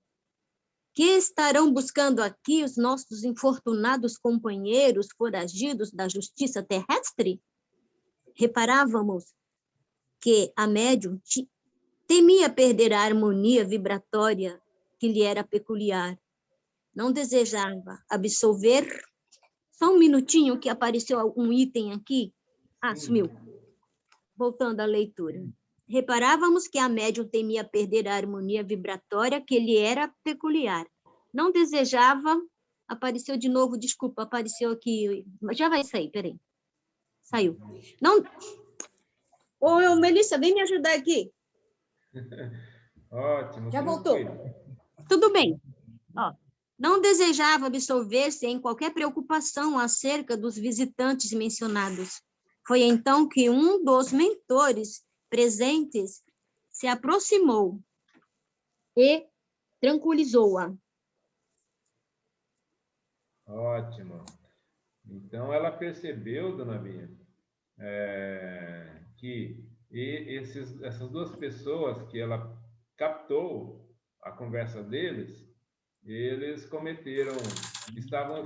que estarão buscando aqui os nossos infortunados companheiros foragidos da justiça terrestre. Reparávamos que a médium temia perder a harmonia vibratória que lhe era peculiar. Não desejava absolver. Só um minutinho que apareceu algum item aqui. Sumiu. Voltando à leitura. Reparávamos que a médium temia perder a harmonia vibratória que lhe era peculiar. Não desejava... Apareceu de novo, desculpa, apareceu aqui. Já vai sair, peraí. Saiu. Não... Ô, Melissa, vem me ajudar aqui. Ótimo. Já voltou. Tudo bem. Ó, não desejava absolver-se em qualquer preocupação acerca dos visitantes mencionados. Foi então que um dos mentores presentes se aproximou e tranquilizou-a. Ótimo. Então, ela percebeu, dona Bia, que essas duas pessoas que ela captou a conversa deles, eles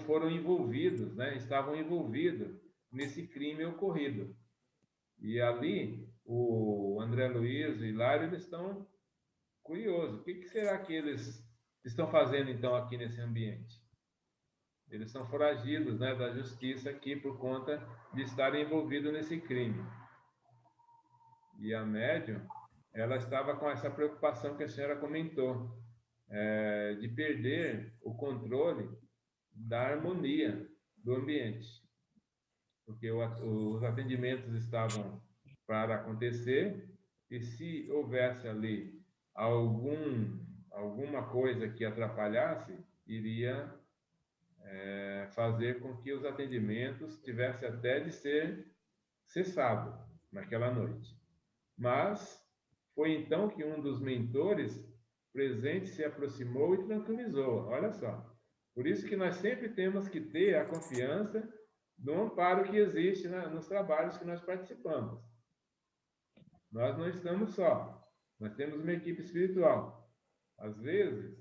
foram envolvidos, né? Estavam envolvidos nesse crime ocorrido. E ali, o André Luiz e o Hilário, eles estão curiosos. O que será que eles estão fazendo, então, aqui nesse ambiente? Eles são foragidos, né, da justiça aqui por conta de estarem envolvidos nesse crime. E a médium, ela estava com essa preocupação que a senhora comentou, de perder o controle da harmonia do ambiente. Porque os atendimentos estavam para acontecer, e se houvesse ali alguma coisa que atrapalhasse, iria fazer com que os atendimentos tivessem até de ser cessado naquela noite. Mas foi então que um dos mentores presentes se aproximou e tranquilizou. Olha só. Por isso que nós sempre temos que ter a confiança do amparo que existe nos trabalhos que nós participamos. Nós não estamos só. Nós temos uma equipe espiritual. Às vezes,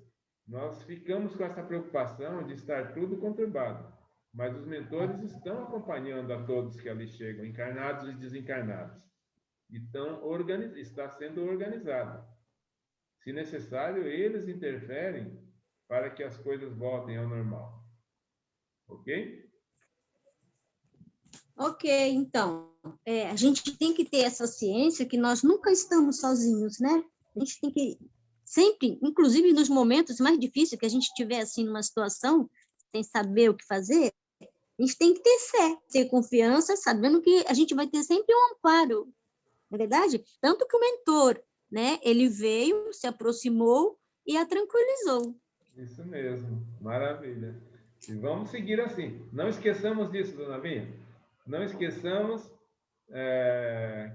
nós ficamos com essa preocupação de estar tudo conturbado. mas os mentores estão acompanhando a todos que ali chegam, encarnados e desencarnados. Então, está sendo organizado. Se necessário, eles interferem para que as coisas voltem ao normal. Ok? Ok, então, a gente tem que ter essa ciência que nós nunca estamos sozinhos, né? A gente tem que sempre, inclusive nos momentos mais difíceis que a gente estiver assim numa situação sem saber o que fazer, a gente tem que ter fé, ter confiança, sabendo que a gente vai ter sempre um amparo, não é verdade? Tanto que o mentor, né? Ele veio, se aproximou e a tranquilizou. Isso mesmo, maravilha. E vamos seguir assim. Não esqueçamos disso, dona Binha. Não esqueçamos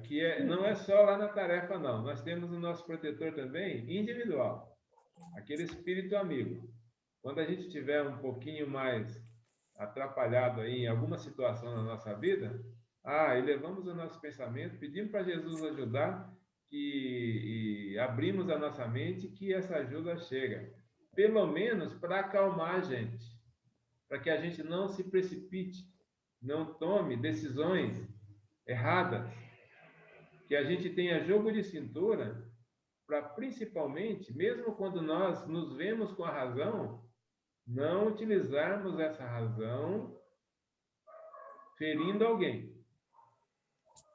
que não é só lá na tarefa, não. Nós temos o nosso protetor também individual, aquele espírito amigo. Quando a gente tiver um pouquinho mais atrapalhado aí em alguma situação na nossa vida, elevamos o nosso pensamento, pedimos para Jesus ajudar e abrimos a nossa mente que essa ajuda chega. Pelo menos para acalmar a gente, para que a gente não se precipite, não tome decisões erradas, que a gente tenha jogo de cintura para, principalmente, mesmo quando nós nos vemos com a razão, não utilizarmos essa razão ferindo alguém.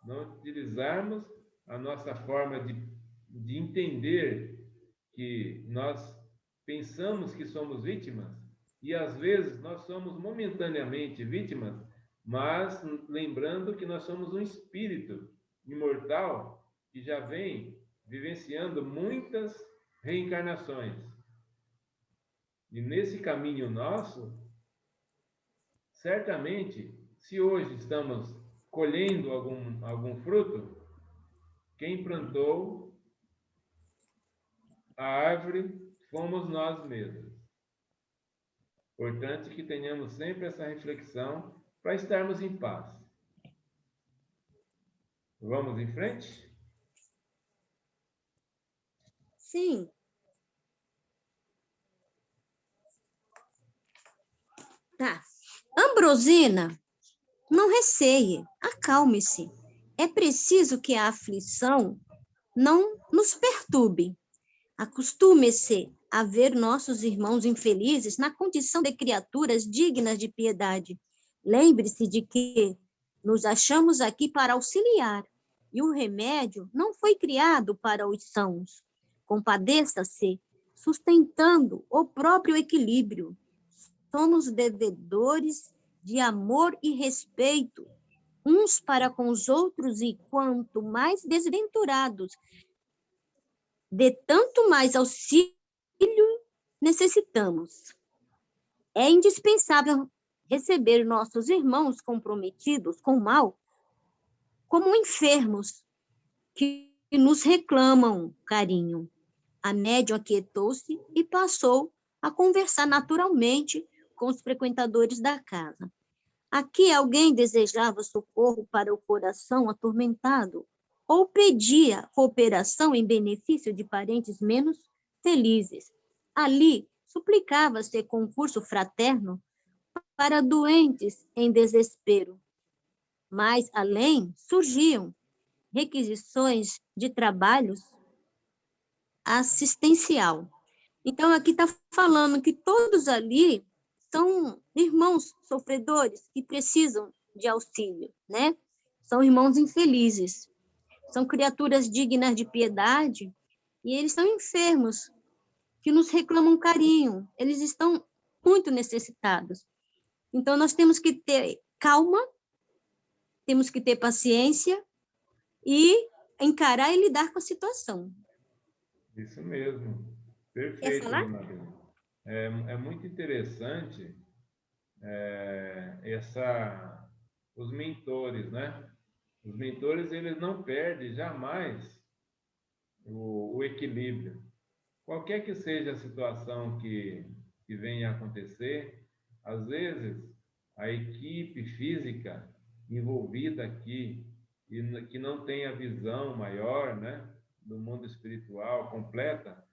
Não utilizarmos a nossa forma de entender que nós pensamos que somos vítimas e às vezes nós somos momentaneamente vítimas, mas lembrando que nós somos um espírito imortal que já vem vivenciando muitas reencarnações. E nesse caminho nosso, certamente, se hoje estamos colhendo algum fruto, quem plantou a árvore fomos nós mesmos. Importante que tenhamos sempre essa reflexão para estarmos em paz. Vamos em frente? Sim. Tá. Ambrosina, não receie, acalme-se. É preciso que a aflição não nos perturbe. Acostume-se a ver nossos irmãos infelizes na condição de criaturas dignas de piedade. Lembre-se de que nos achamos aqui para auxiliar, e o remédio não foi criado para os sãos. Compadeça-se, sustentando o próprio equilíbrio. Somos devedores de amor e respeito uns para com os outros, e quanto mais desventurados, de tanto mais auxílio necessitamos. É indispensável receber nossos irmãos comprometidos com o mal como enfermos que nos reclamam carinho. A médium aquietou-se e passou a conversar naturalmente com os frequentadores da casa. Aqui alguém desejava socorro para o coração atormentado ou pedia cooperação em benefício de parentes menos felizes. Ali suplicava-se concurso fraterno para doentes em desespero. Mais além, surgiam requisições de trabalhos assistencial. Então, aqui está falando que todos ali são irmãos sofredores que precisam de auxílio, né? São irmãos infelizes, são criaturas dignas de piedade e eles são enfermos que nos reclamam carinho, eles estão muito necessitados. Então, nós temos que ter calma, temos que ter paciência e encarar e lidar com a situação. Isso mesmo. Quer Perfeito, falar? dona Bíblia. É muito interessante os mentores, né? Os mentores, eles não perdem jamais o equilíbrio. Qualquer que seja a situação que venha a acontecer, às vezes a equipe física envolvida aqui e que não tem a visão maior, né, do mundo espiritual completa,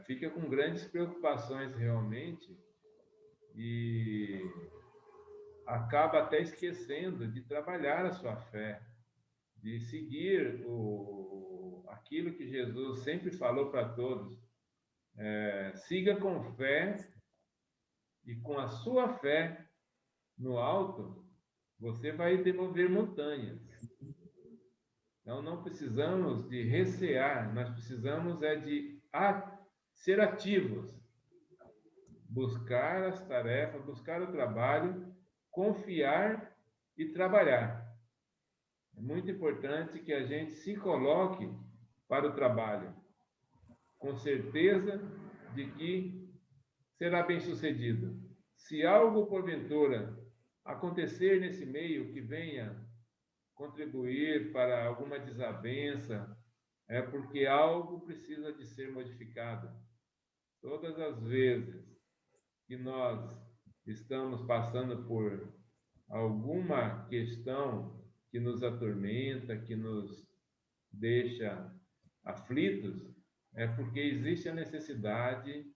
fica com grandes preocupações realmente e acaba até esquecendo de trabalhar a sua fé, de seguir aquilo que Jesus sempre falou para todos. Siga com fé, e com a sua fé no alto, você vai demover montanhas. Então, não precisamos de recear, nós precisamos de ser ativos, buscar as tarefas, buscar o trabalho, confiar e trabalhar. É muito importante que a gente se coloque para o trabalho, com certeza de que será bem-sucedido. Se algo, porventura, acontecer nesse meio que venha contribuir para alguma desavença, é porque algo precisa de ser modificado. Todas as vezes que nós estamos passando por alguma questão que nos atormenta, que nos deixa aflitos, é porque existe a necessidade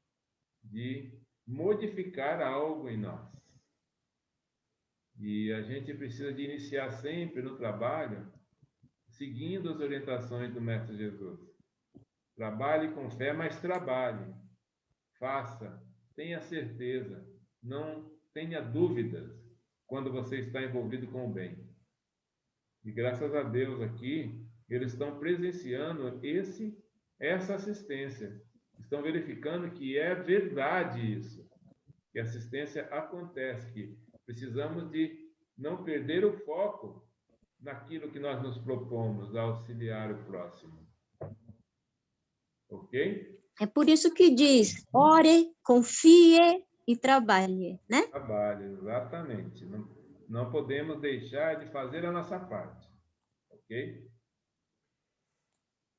de modificar algo em nós. E a gente precisa de iniciar sempre no trabalho seguindo as orientações do Mestre Jesus. Trabalhe com fé, mas trabalhe. Faça, tenha certeza, não tenha dúvidas quando você está envolvido com o bem. E graças a Deus aqui, eles estão presenciando essa assistência. Estão verificando que é verdade isso, que a assistência acontece, que precisamos de não perder o foco naquilo que nós nos propomos, a auxiliar o próximo. Ok? É por isso que diz, ore, confie e trabalhe, né? Trabalhe, exatamente. Não podemos deixar de fazer a nossa parte. Ok?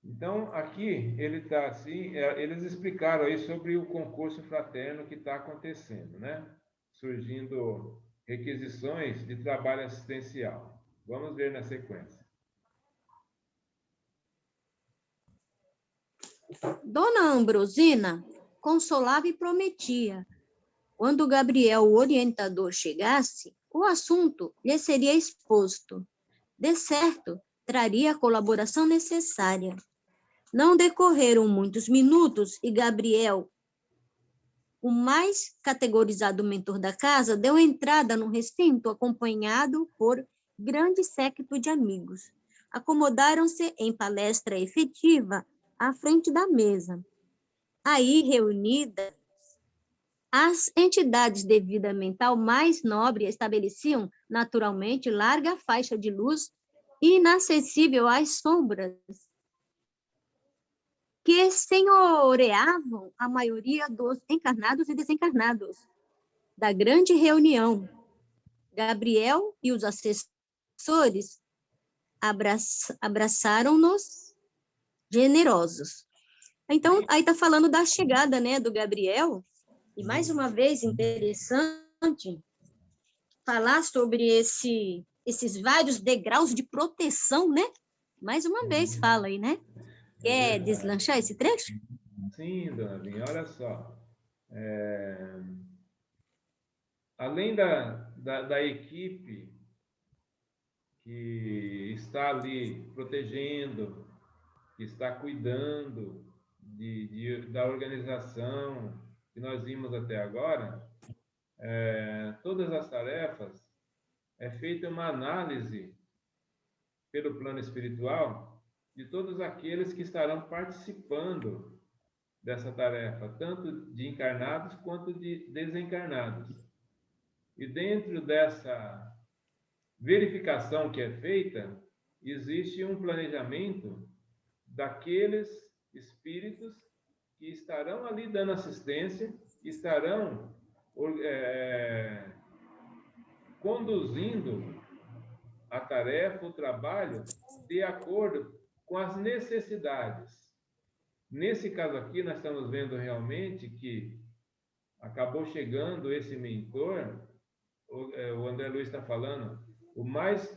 Então, aqui ele está assim, eles explicaram aí sobre o concurso fraterno que está acontecendo, né? Surgindo requisições de trabalho assistencial. Vamos ver na sequência. Dona Ambrosina consolava e prometia. Quando Gabriel, o orientador, chegasse, o assunto lhe seria exposto. De certo, traria a colaboração necessária. Não decorreram muitos minutos e Gabriel, o mais categorizado mentor da casa, deu entrada no recinto acompanhado por grande séquito de amigos. Acomodaram-se em palestra efetiva à frente da mesa. Aí, reunidas, as entidades de vida mental mais nobre estabeleciam, naturalmente, larga faixa de luz inacessível às sombras que senhoreavam a maioria dos encarnados e desencarnados da grande reunião. Gabriel e os assessores abraçaram-nos generosos. Então, aí está falando da chegada, né, do Gabriel, e mais uma vez interessante falar sobre esses vários degraus de proteção, né? Mais uma vez fala aí, né? Quer deslanchar esse trecho? Sim, dona Vinha, olha só. Além da equipe que está ali protegendo, que está cuidando da organização que nós vimos até agora, todas as tarefas, é feita uma análise pelo plano espiritual de todos aqueles que estarão participando dessa tarefa, tanto de encarnados quanto de desencarnados. E dentro dessa verificação que é feita, existe um planejamento daqueles espíritos que estarão ali dando assistência, estarão conduzindo a tarefa, o trabalho, de acordo com as necessidades. Nesse caso aqui, nós estamos vendo realmente que acabou chegando esse mentor, o André Luiz está falando, o mais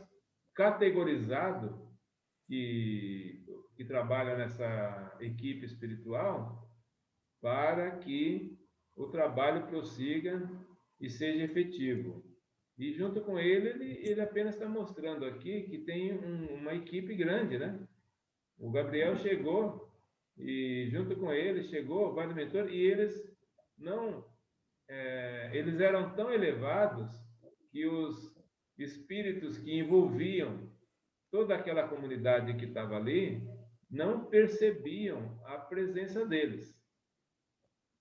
categorizado que trabalha nessa equipe espiritual, para que o trabalho prossiga e seja efetivo. E junto com ele apenas está mostrando aqui que tem uma equipe grande, né? O Gabriel chegou e junto com ele chegou vários mentores e eles não, eles eram tão elevados que os espíritos que envolviam toda aquela comunidade que estava ali não percebiam a presença deles,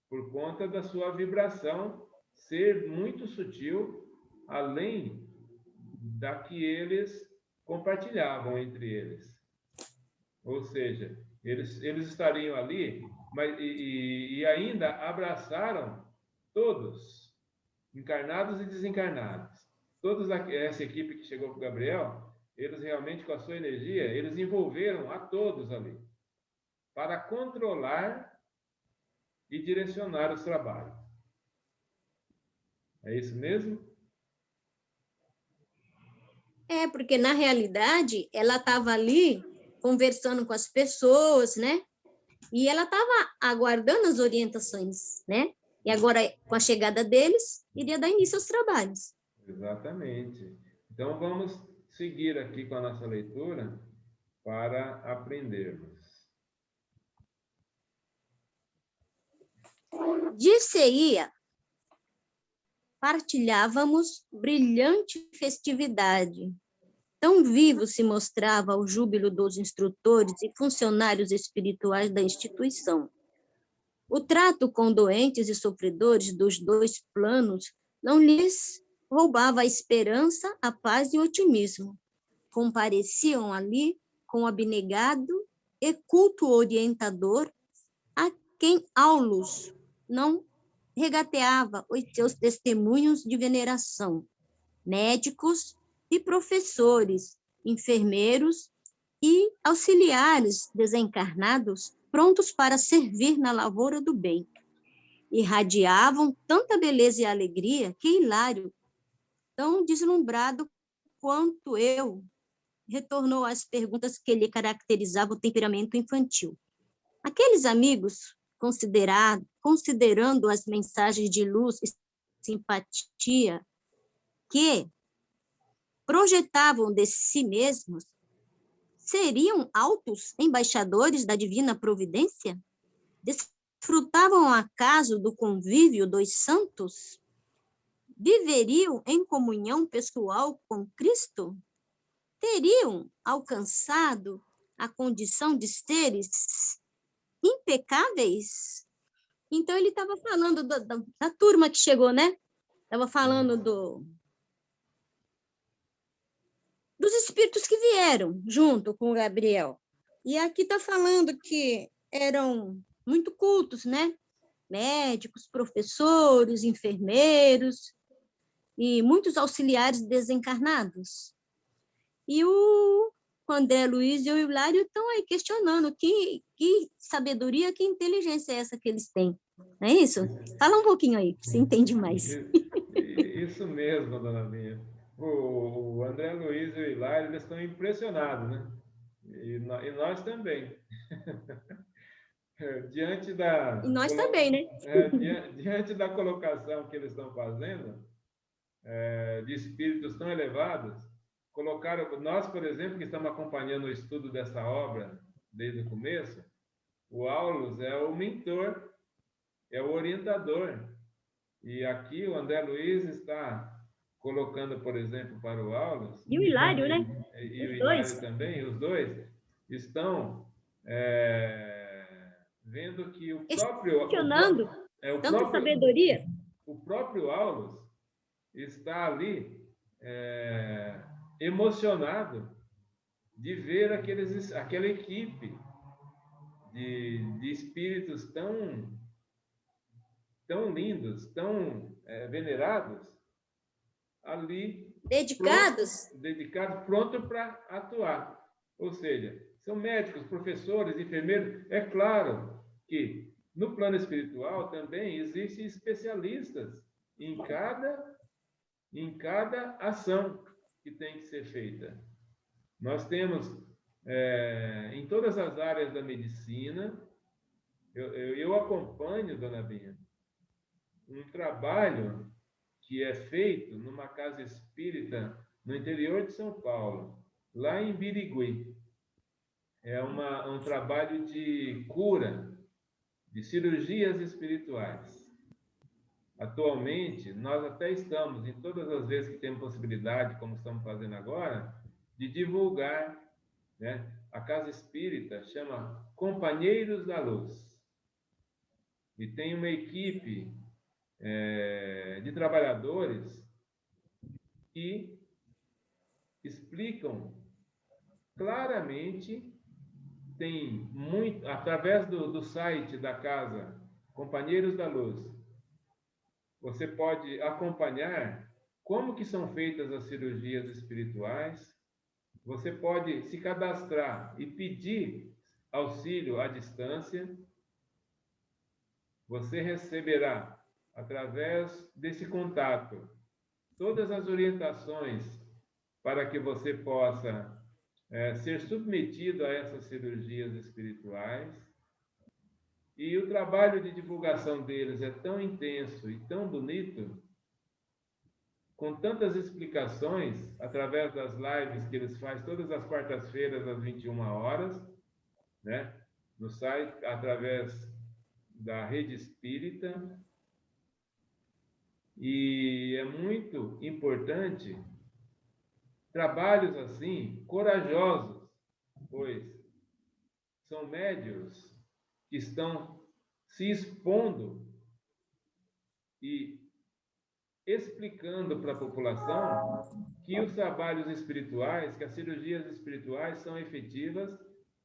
por conta da sua vibração ser muito sutil, além da que eles compartilhavam entre eles. Ou seja, eles estariam ali, mas, e ainda abraçaram todos, encarnados e desencarnados. Toda essa equipe que chegou com o Gabriel, eles realmente, com a sua energia, eles envolveram a todos ali, para controlar e direcionar os trabalhos. É isso mesmo? Porque na realidade ela estava ali conversando com as pessoas, né? E ela estava aguardando as orientações, né? E agora, com a chegada deles, iria dar início aos trabalhos. Exatamente. Então, vamos seguir aqui com a nossa leitura para aprendermos. Dir-se-ia, partilhávamos brilhante festividade. Tão vivo se mostrava o júbilo dos instrutores e funcionários espirituais da instituição. O trato com doentes e sofredores dos dois planos não lhes roubava a esperança, a paz e o otimismo. Compareciam ali com abnegado e culto orientador a quem Aulus não regateava os seus testemunhos de veneração. Médicos e professores, enfermeiros e auxiliares desencarnados prontos para servir na lavoura do bem. Irradiavam tanta beleza e alegria que Hilário, tão deslumbrado quanto eu, retornou às perguntas que lhe caracterizavam o temperamento infantil. Aqueles amigos, considerando as mensagens de luz e simpatia que projetavam de si mesmos, seriam altos embaixadores da divina providência? Desfrutavam acaso do convívio dos santos? Viveriam em comunhão pessoal com Cristo? Teriam alcançado a condição de seres impecáveis? Então, ele estava falando da turma que chegou, né? Estava falando dos espíritos que vieram junto com o Gabriel. E aqui está falando que eram muito cultos, né? Médicos, professores, enfermeiros e muitos auxiliares desencarnados. E o André Luiz e o Hilário estão aí questionando que sabedoria, que inteligência é essa que eles têm. Não é isso? Fala um pouquinho aí, você entende mais. Isso mesmo, dona Linha. O André Luiz e o Hilário, eles estão impressionados, né? E nós também. Diante da... E nós também, né? Diante da colocação que eles estão fazendo, de espíritos tão elevados, colocaram... Nós, por exemplo, que estamos acompanhando o estudo dessa obra desde o começo, o Aulus é o mentor, é o orientador. E aqui o André Luiz está colocando, por exemplo, para o Aulus... E o Hilário, né? E o Hilário também, os dois estão vendo que o próprio... Questionando tanta sabedoria. O próprio Aulus está ali emocionado de ver aquela equipe de espíritos tão lindos, tão venerados, ali dedicados, pronto para atuar. Ou seja, são médicos, professores, enfermeiros. É claro que no plano espiritual também existem especialistas em cada ação que tem que ser feita. Nós temos em todas as áreas da medicina, eu acompanho, dona Binha, um trabalho que é feito numa casa espírita no interior de São Paulo, lá em Birigui. É um trabalho de cura, de cirurgias espirituais. Atualmente, nós até estamos, em todas as vezes que temos possibilidade, como estamos fazendo agora, de divulgar, né? A Casa Espírita chama Companheiros da Luz. E tem uma equipe de trabalhadores que explicam claramente, tem muito, através do site da casa Companheiros da Luz, você pode acompanhar como que são feitas as cirurgias espirituais, você pode se cadastrar e pedir auxílio à distância, você receberá, através desse contato, todas as orientações para que você possa ser submetido a essas cirurgias espirituais. E o trabalho de divulgação deles é tão intenso e tão bonito, com tantas explicações, através das lives que eles fazem todas as quartas-feiras, às 21 horas, né? No site, através da Rede Espírita. E é muito importante trabalhos assim, corajosos, pois são médiuns que estão se expondo e explicando para a população que os trabalhos espirituais, que as cirurgias espirituais são efetivas,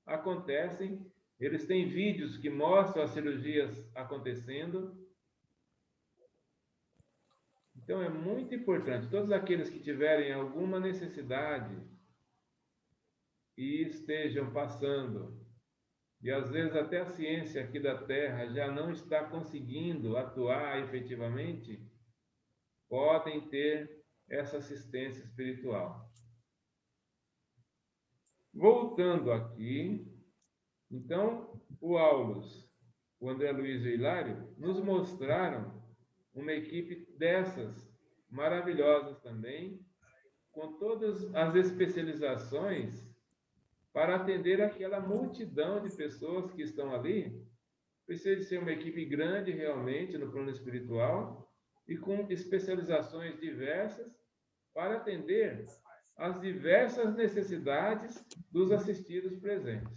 acontecem. Eles têm vídeos que mostram as cirurgias acontecendo. Então, é muito importante, todos aqueles que tiverem alguma necessidade e estejam passando, e às vezes até a ciência aqui da Terra já não está conseguindo atuar efetivamente, podem ter essa assistência espiritual. Voltando aqui, então, o Aulus, o André Luiz e o Hilário nos mostraram uma equipe dessas, maravilhosas também, com todas as especializações para atender aquela multidão de pessoas que estão ali. Precisa de ser uma equipe grande realmente no plano espiritual e com especializações diversas para atender as diversas necessidades dos assistidos presentes,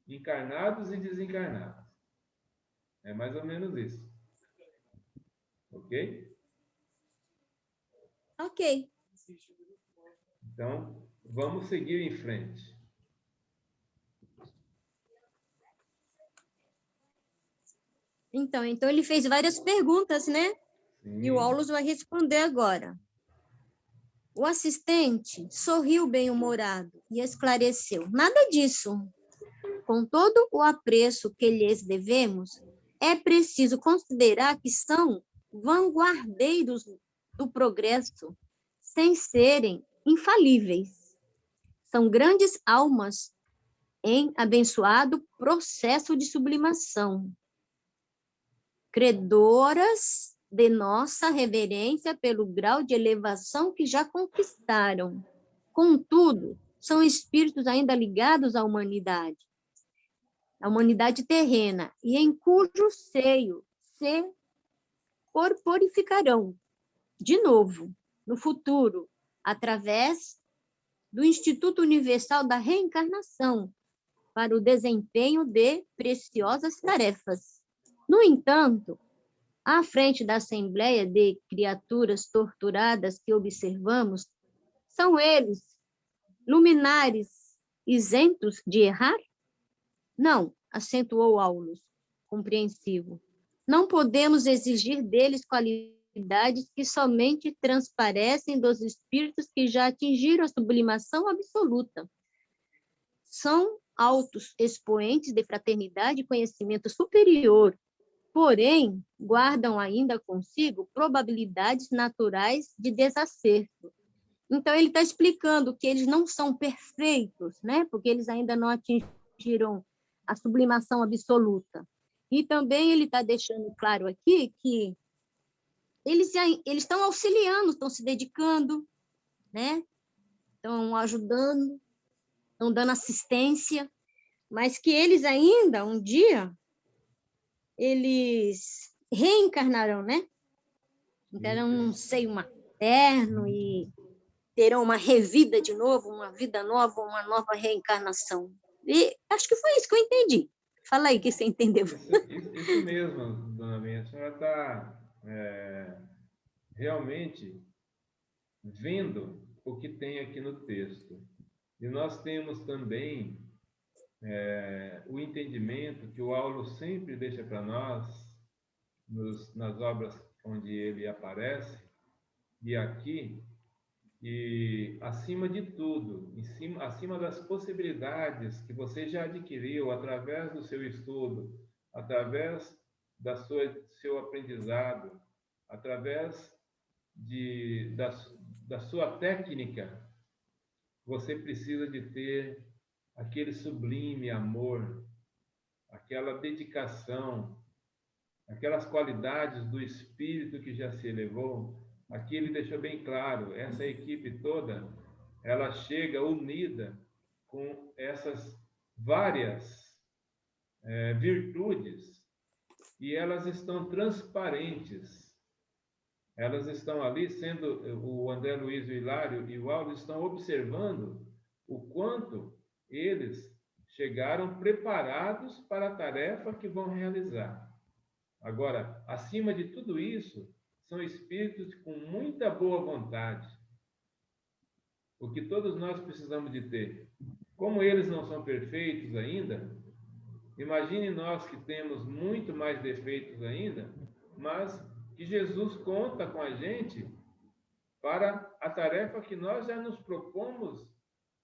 encarnados e desencarnados. É mais ou menos isso. Ok? Ok. Então, vamos seguir em frente. Então ele fez várias perguntas, né? Sim. E o Aulus vai responder agora. O assistente sorriu bem-humorado e esclareceu: nada disso. Com todo o apreço que lhes devemos, é preciso considerar que são vanguardeiros do progresso, sem serem infalíveis. São grandes almas em abençoado processo de sublimação, credoras de nossa reverência pelo grau de elevação que já conquistaram. Contudo, são espíritos ainda ligados à humanidade terrena, e em cujo seio se corporificarão de novo, no futuro, através do Instituto Universal da Reencarnação, para o desempenho de preciosas tarefas. No entanto, à frente da assembleia de criaturas torturadas que observamos, são eles, luminares, isentos de errar? Não, acentuou Aulus, compreensivo. Não podemos exigir deles qualidades que somente transparecem dos espíritos que já atingiram a sublimação absoluta. São altos expoentes de fraternidade e conhecimento superior, porém, guardam ainda consigo probabilidades naturais de desacerto. Então, ele está explicando que eles não são perfeitos, né? Porque eles ainda não atingiram a sublimação absoluta. E também ele está deixando claro aqui que eles estão auxiliando, estão se dedicando, né? Estão ajudando, estão dando assistência, mas que eles ainda, um dia, eles reencarnarão, né? Terão um seio materno e terão uma revida de novo, uma vida nova, uma nova reencarnação. E acho que foi isso que eu entendi. Fala aí o que você entendeu. Isso mesmo, dona Minha. A senhora está realmente vendo o que tem aqui no texto. E nós temos também o entendimento que o Aulo sempre deixa para nós, nas obras onde ele aparece, e aqui, e acima de tudo, acima das possibilidades que você já adquiriu através do seu estudo, através seu aprendizado, através da sua técnica, você precisa de ter aquele sublime amor, aquela dedicação, aquelas qualidades do espírito que já se elevou. Aqui ele deixou bem claro, essa equipe toda, ela chega unida com essas várias virtudes e elas estão transparentes. Elas estão ali, sendo o André Luiz, o Hilário e o Aldo estão observando o quanto eles chegaram preparados para a tarefa que vão realizar. Agora, acima de tudo isso, são espíritos com muita boa vontade. O que todos nós precisamos de ter. Como eles não são perfeitos ainda, imagine nós que temos muito mais defeitos ainda, mas que Jesus conta com a gente para a tarefa que nós já nos propomos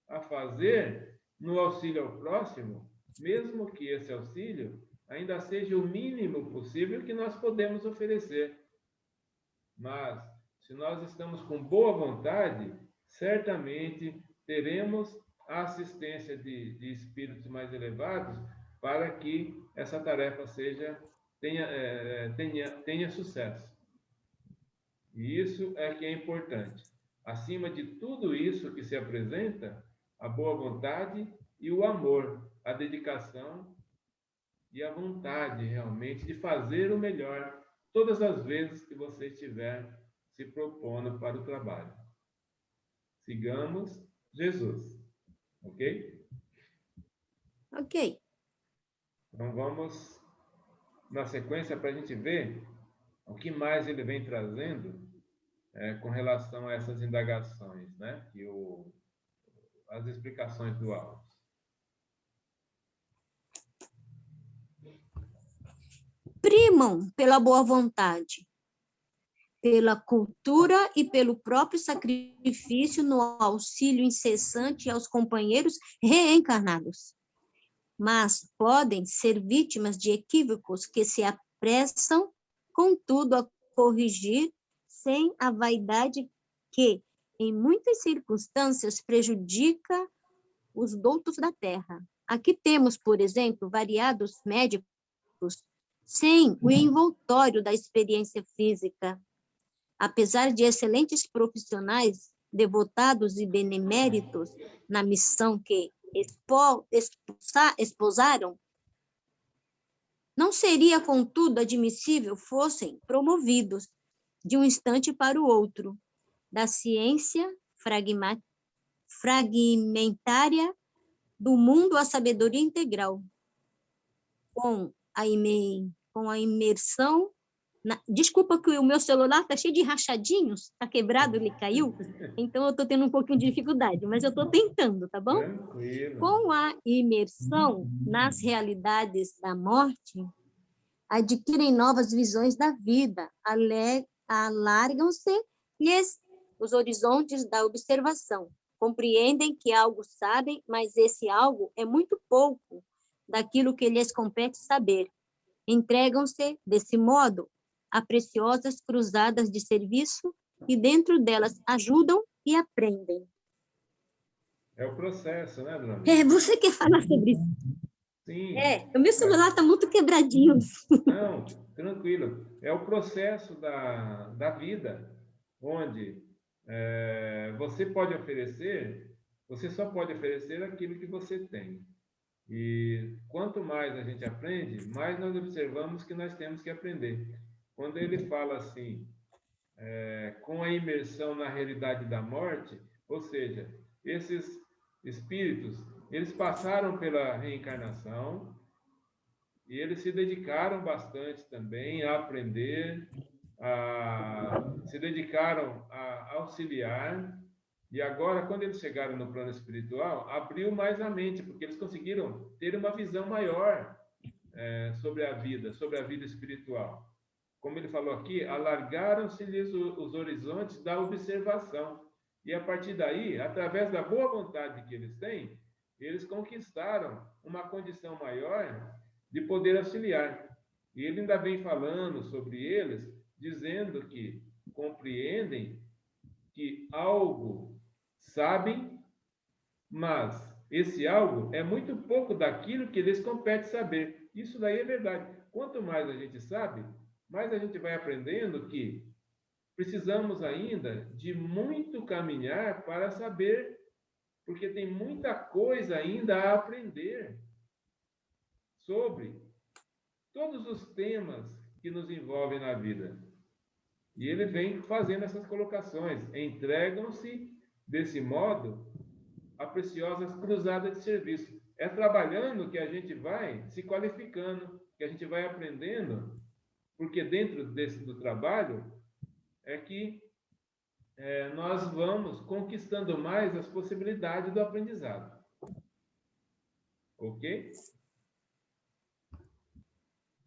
a fazer no auxílio ao próximo, mesmo que esse auxílio ainda seja o mínimo possível que nós podemos oferecer. Mas, se nós estamos com boa vontade, certamente teremos a assistência de espíritos mais elevados para que essa tarefa tenha sucesso. E isso é que é importante. Acima de tudo isso que se apresenta, a boa vontade e o amor, a dedicação e a vontade realmente de fazer o melhor todas as vezes que você estiver se propondo para o trabalho. Sigamos Jesus. Ok? Ok. Então vamos na sequência para a gente ver o que mais ele vem trazendo com relação a essas indagações, né? E as explicações do Alves. Primam pela boa vontade, pela cultura e pelo próprio sacrifício no auxílio incessante aos companheiros reencarnados. Mas podem ser vítimas de equívocos que se apressam, contudo, a corrigir sem a vaidade que, em muitas circunstâncias, prejudica os doutos da terra. Aqui temos, por exemplo, variados médicos sem o envoltório da experiência física. Apesar de excelentes profissionais, devotados e beneméritos na missão que esposaram, não seria, contudo, admissível fossem promovidos de um instante para o outro da ciência fragmentária do mundo à sabedoria integral, com a imersão. Desculpa que o meu celular está cheio de rachadinhos, está quebrado, ele caiu, então eu estou tendo um pouquinho de dificuldade, mas eu estou tentando, tá bom? Tranquilo. Com a imersão nas realidades da morte, adquirem novas visões da vida, alargam-se-lhes os horizontes da observação, compreendem que algo sabem, mas esse algo é muito pouco daquilo que lhes compete saber. Entregam-se, desse modo, a preciosas cruzadas de serviço e dentro delas ajudam e aprendem. É o processo, né, dona Miriam? Você quer falar sobre isso? Sim. O meu celular está muito quebradinho. Não, tranquilo. É o processo da vida, onde você só pode oferecer aquilo que você tem. E quanto mais a gente aprende, mais nós observamos que nós temos que aprender. Quando ele fala assim, com a imersão na realidade da morte, ou seja, esses espíritos, eles passaram pela reencarnação e eles se dedicaram bastante também a aprender, se dedicaram a auxiliar. E agora, quando eles chegaram no plano espiritual, abriu mais a mente, porque eles conseguiram ter uma visão maior sobre a vida espiritual. Como ele falou aqui, alargaram-se-lhes os horizontes da observação. E a partir daí, através da boa vontade que eles têm, eles conquistaram uma condição maior de poder auxiliar. E ele ainda vem falando sobre eles, dizendo que compreendem que algo sabem, mas esse algo é muito pouco daquilo que lhes compete saber. Isso daí é verdade. Quanto mais a gente sabe, mais a gente vai aprendendo que precisamos ainda de muito caminhar para saber, porque tem muita coisa ainda a aprender sobre todos os temas que nos envolvem na vida. E ele vem fazendo essas colocações. Entregam-se, desse modo, a preciosas cruzadas de serviço. É trabalhando que a gente vai se qualificando, que a gente vai aprendendo, porque dentro do trabalho é que nós vamos conquistando mais as possibilidades do aprendizado. Ok?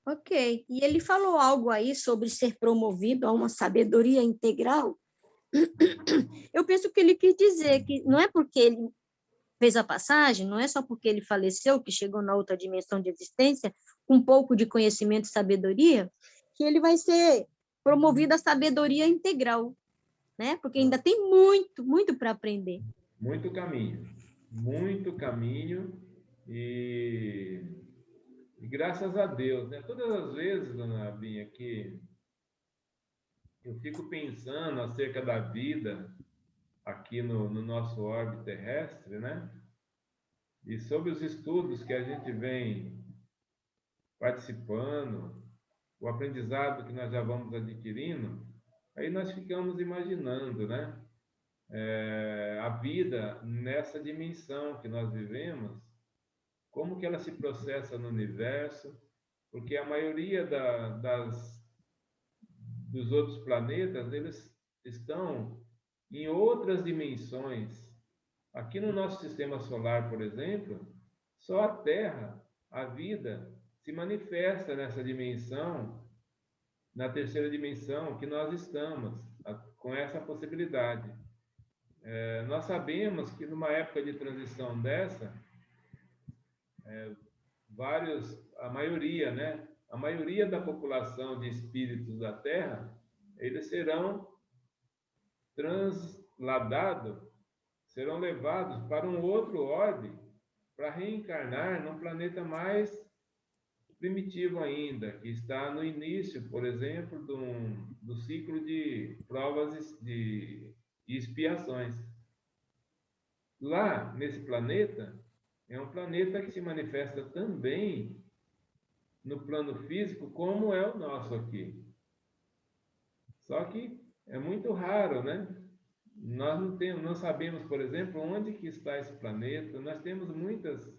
Ok. E ele falou algo aí sobre ser promovido a uma sabedoria integral. Eu penso que ele quis dizer que não é porque ele fez a passagem, não é só porque ele faleceu, que chegou na outra dimensão de existência, com um pouco de conhecimento e sabedoria, que ele vai ser promovido à sabedoria integral, né? Porque ainda tem muito, muito para aprender. Muito caminho e graças a Deus, né? Todas as vezes, dona Binha, que eu fico pensando acerca da vida aqui no nosso orbe terrestre, né? E sobre os estudos que a gente vem participando, o aprendizado que nós já vamos adquirindo, aí nós ficamos imaginando, né? A vida nessa dimensão que nós vivemos, como que ela se processa no universo, porque a maioria dos outros planetas, eles estão em outras dimensões. Aqui no nosso sistema solar, por exemplo, só a Terra, a vida, se manifesta nessa dimensão, na terceira dimensão que nós estamos, com essa possibilidade. Nós sabemos que numa época de transição dessa, a maioria, né? A maioria da população de espíritos da Terra, eles serão transladados, serão levados para um outro orbe para reencarnar num planeta mais primitivo ainda, que está no início, por exemplo, do ciclo de provas e expiações. Lá, nesse planeta, é um planeta que se manifesta também no plano físico, como é o nosso aqui. Só que é muito raro, né? Nós não sabemos, por exemplo, onde que está esse planeta. Nós temos muitas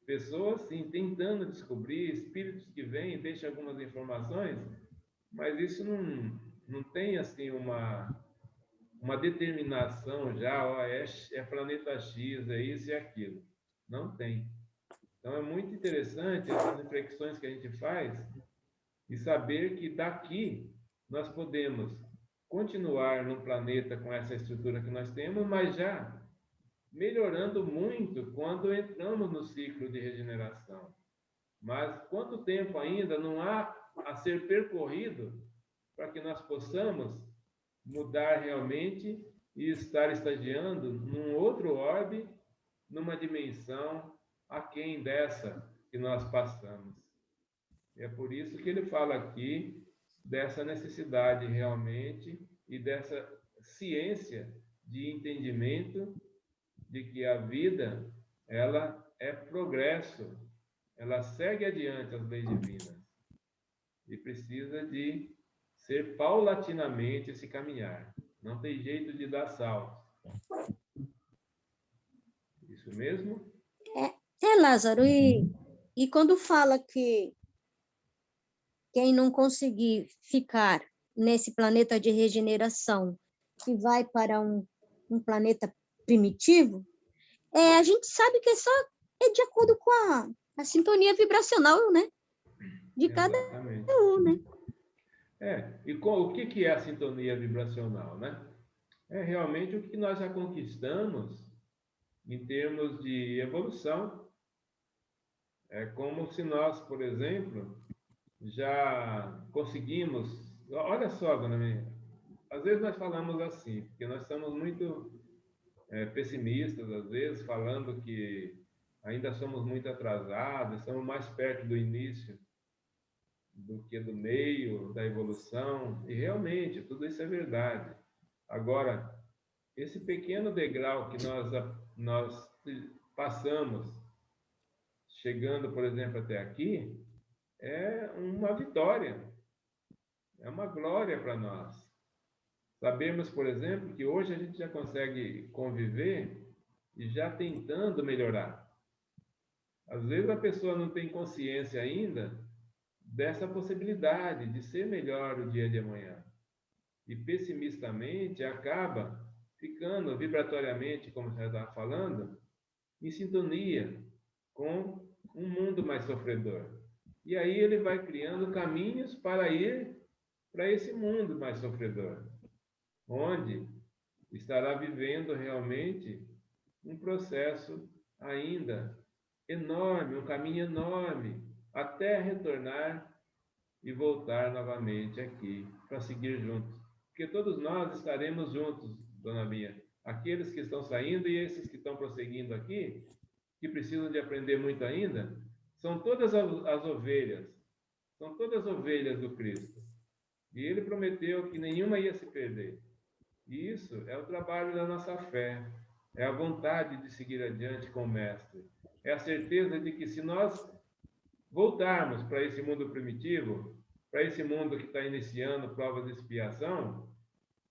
pessoas, sim, tentando descobrir, espíritos que vêm e deixam algumas informações, mas isso não tem, assim, uma determinação já, ó, é planeta X, é isso e aquilo. Não tem. Então, é muito interessante essas reflexões que a gente faz e saber que daqui nós podemos continuar no planeta com essa estrutura que nós temos, mas já melhorando muito quando entramos no ciclo de regeneração. Mas quanto tempo ainda não há a ser percorrido para que nós possamos mudar realmente e estar estagiando num outro orbe, numa dimensão aquém dessa que nós passamos. É por isso que ele fala aqui dessa necessidade realmente e dessa ciência de entendimento de que a vida, ela é progresso, ela segue adiante as leis divinas e precisa de ser paulatinamente esse caminhar. Não tem jeito de dar salto. Isso mesmo? Lázaro, e quando fala que quem não conseguir ficar nesse planeta de regeneração, que vai para um planeta primitivo, a gente sabe que é de acordo com a sintonia vibracional, né? De cada um, né? E o que é a sintonia vibracional, né? É realmente o que nós já conquistamos em termos de evolução. É como se nós, por exemplo, já conseguimos... Olha só, dona Minha, às vezes nós falamos assim, porque nós estamos muito pessimistas, às vezes, falando que ainda somos muito atrasados, estamos mais perto do início do que do meio da evolução, e realmente tudo isso é verdade. Agora, esse pequeno degrau que nós passamos, chegando, por exemplo, até aqui, é uma vitória, é uma glória para nós. Sabemos, por exemplo, que hoje a gente já consegue conviver e já tentando melhorar. Às vezes a pessoa não tem consciência ainda dessa possibilidade de ser melhor o dia de amanhã. E pessimistamente acaba ficando vibratoriamente, como você estava falando, em sintonia com um mundo mais sofredor. E aí ele vai criando caminhos para ir para esse mundo mais sofredor, onde estará vivendo realmente um processo ainda enorme, um caminho enorme, até retornar e voltar novamente aqui para seguir juntos. Porque todos nós estaremos juntos, dona Bia. Aqueles que estão saindo e esses que estão prosseguindo aqui, que precisam de aprender muito ainda, são todas as ovelhas, são todas ovelhas do Cristo. E ele prometeu que nenhuma ia se perder. E isso é o trabalho da nossa fé, é a vontade de seguir adiante com o Mestre. É a certeza de que se nós voltarmos para esse mundo primitivo, para esse mundo que está iniciando provas de expiação,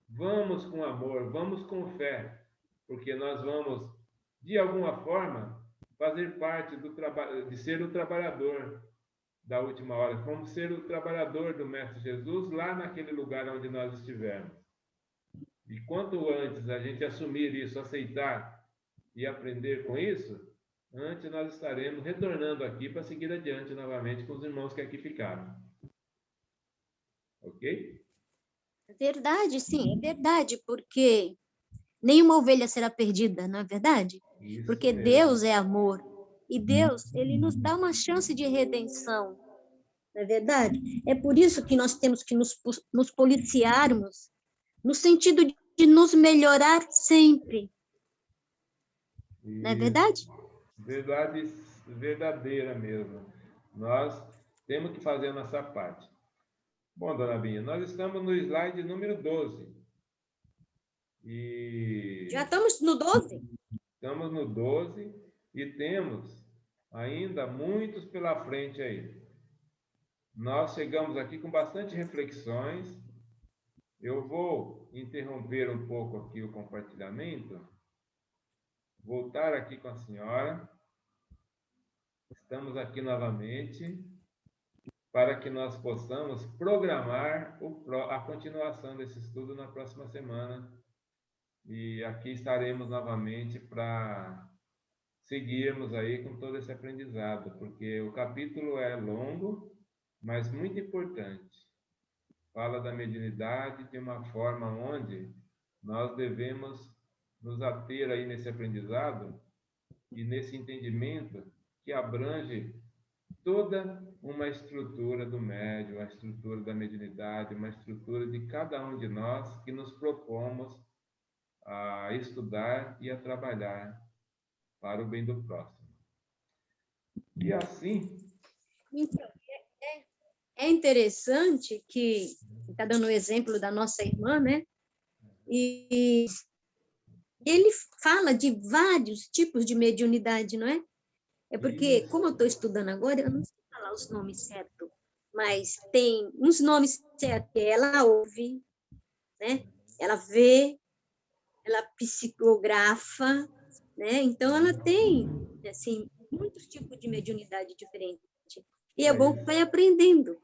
vamos com amor, vamos com fé, porque nós vamos, de alguma forma, fazer parte do trabalho, de ser o trabalhador da última hora, vamos ser o trabalhador do Mestre Jesus lá naquele lugar onde nós estivermos. E quanto antes a gente assumir isso, aceitar e aprender com isso, antes nós estaremos retornando aqui para seguir adiante novamente com os irmãos que aqui ficaram. Ok? Verdade, sim, é verdade, porque nenhuma ovelha será perdida, não é verdade? Isso porque mesmo. Deus é amor. E Deus, ele nos dá uma chance de redenção, não é verdade? É por isso que nós temos que nos policiarmos, no sentido de nos melhorar sempre. Isso. Não é verdade? Verdade verdadeira mesmo. Nós temos que fazer a nossa parte. Bom, dona Binha, nós estamos no slide número 12. Já estamos no 12? Estamos no 12 e temos ainda muitos pela frente aí. Nós chegamos aqui com bastante reflexões. Eu vou interromper um pouco aqui o compartilhamento, voltar aqui com a senhora. Estamos aqui novamente para que nós possamos programar a continuação desse estudo na próxima semana. E aqui estaremos novamente para seguirmos aí com todo esse aprendizado, porque o capítulo é longo, mas muito importante. Fala da mediunidade de uma forma onde nós devemos nos ater aí nesse aprendizado e nesse entendimento que abrange toda uma estrutura do médium, a estrutura da mediunidade, uma estrutura de cada um de nós que nos propomos a estudar e a trabalhar para o bem do próximo. E assim, Então, é interessante que está dando o exemplo da nossa irmã, né? E ele fala de vários tipos de mediunidade, não é? É porque, como eu estou estudando agora, eu não sei falar os nomes certos, mas tem uns nomes certos que ela ouve, né? Ela vê, ela psicografa, né? Então, ela tem, assim, muitos tipos de mediunidade diferentes. E é é bom que isso. vai aprendendo.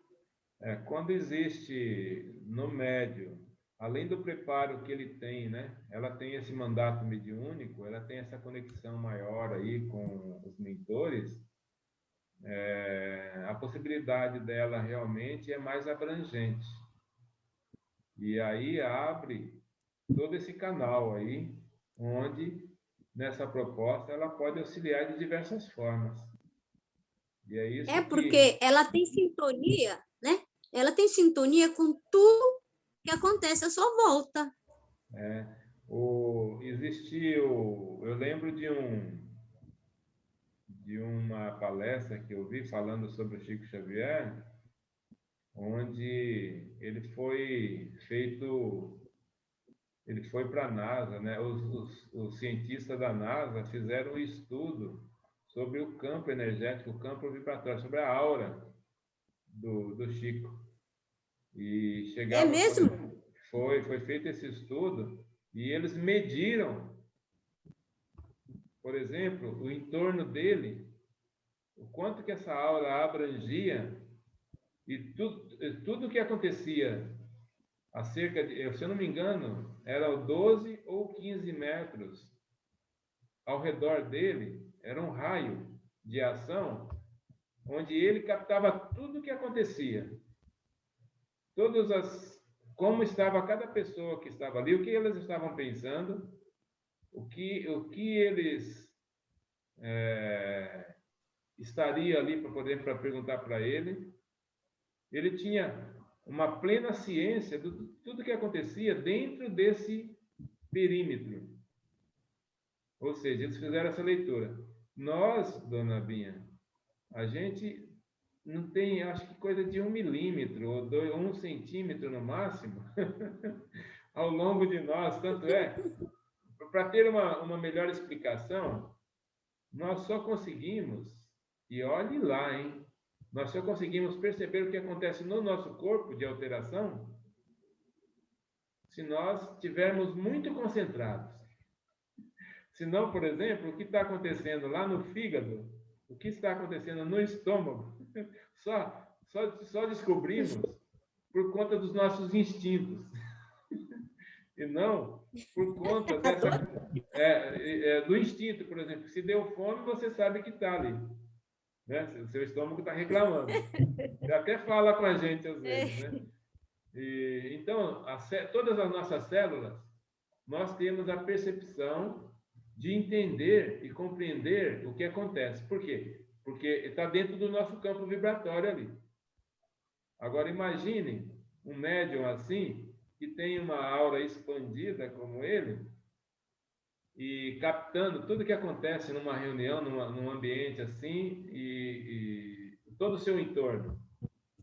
Quando existe no médium, além do preparo que ele tem, né? Ela tem esse mandato mediúnico, ela tem essa conexão maior aí com os mentores, a possibilidade dela realmente é mais abrangente. E aí abre todo esse canal aí, onde nessa proposta ela pode auxiliar de diversas formas. E é É isso que porque ela tem sintonia, né? Ela tem sintonia com tudo que acontece à sua volta. existiu, eu lembro de uma palestra que eu vi falando sobre o Chico Xavier, onde ele foi para a NASA, né? Os cientistas da NASA fizeram um estudo sobre o campo energético, o campo vibratório, sobre a aura do Chico. E É chegava, mesmo? foi feito esse estudo e eles mediram, por exemplo, o entorno dele, o quanto que essa aura abrangia e tudo que acontecia acerca de, se eu não me engano, era 12 ou 15 metros ao redor dele, era um raio de ação onde ele captava tudo o que acontecia. Todas as como estava cada pessoa que estava ali, o que elas estavam pensando, o que eles estaria ali para perguntar para ele. Ele tinha uma plena ciência de tudo que acontecia dentro desse perímetro. Ou seja, eles fizeram essa leitura. Nós, dona Binha, a gente não tem, acho que coisa de 1 milímetro ou 1 centímetro no máximo ao longo de nós. Tanto é, para ter uma melhor explicação, nós só conseguimos, e olhe lá, hein? Nós só conseguimos perceber o que acontece no nosso corpo de alteração se nós estivermos muito concentrados. Se não, por exemplo, o que está acontecendo lá no fígado, o que está acontecendo no estômago, só descobrimos por conta dos nossos instintos. E não por conta do instinto, por exemplo. Se deu fome, você sabe que está ali. Né? O seu estômago está reclamando. Você até fala com a gente às vezes, né? Então, todas as nossas células, nós temos a percepção de entender e compreender o que acontece. Por quê? Porque está dentro do nosso campo vibratório ali. Agora, imagine um médium assim, que tem uma aura expandida como ele, e captando tudo que acontece numa reunião, num ambiente assim, e todo o seu entorno.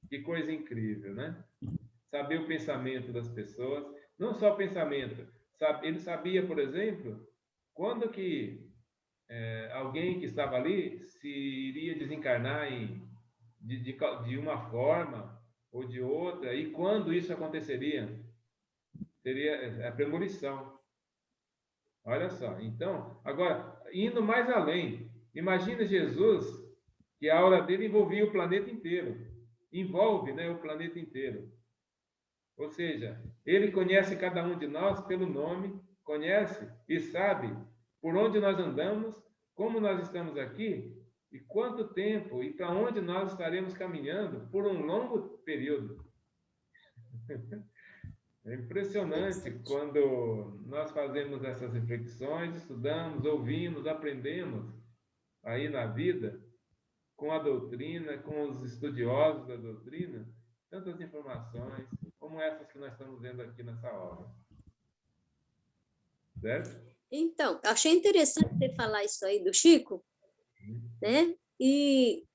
Que coisa incrível, né? Saber o pensamento das pessoas, não só o pensamento, ele sabia, por exemplo, quando que alguém que estava ali se iria desencarnar de uma forma ou de outra, e quando isso aconteceria, seria a premonição. Olha só, então, agora, indo mais além, imagina Jesus, que a aura dele envolvia o planeta inteiro, envolve, né, o planeta inteiro. Ou seja, ele conhece cada um de nós pelo nome, conhece e sabe por onde nós andamos, como nós estamos aqui e quanto tempo e para onde nós estaremos caminhando por um longo período. É impressionante quando nós fazemos essas reflexões, estudamos, ouvimos, aprendemos aí na vida, com a doutrina, com os estudiosos da doutrina, tantas informações como essas que nós estamos vendo aqui nessa obra. Certo? Então, achei interessante você falar isso aí do Chico, né? E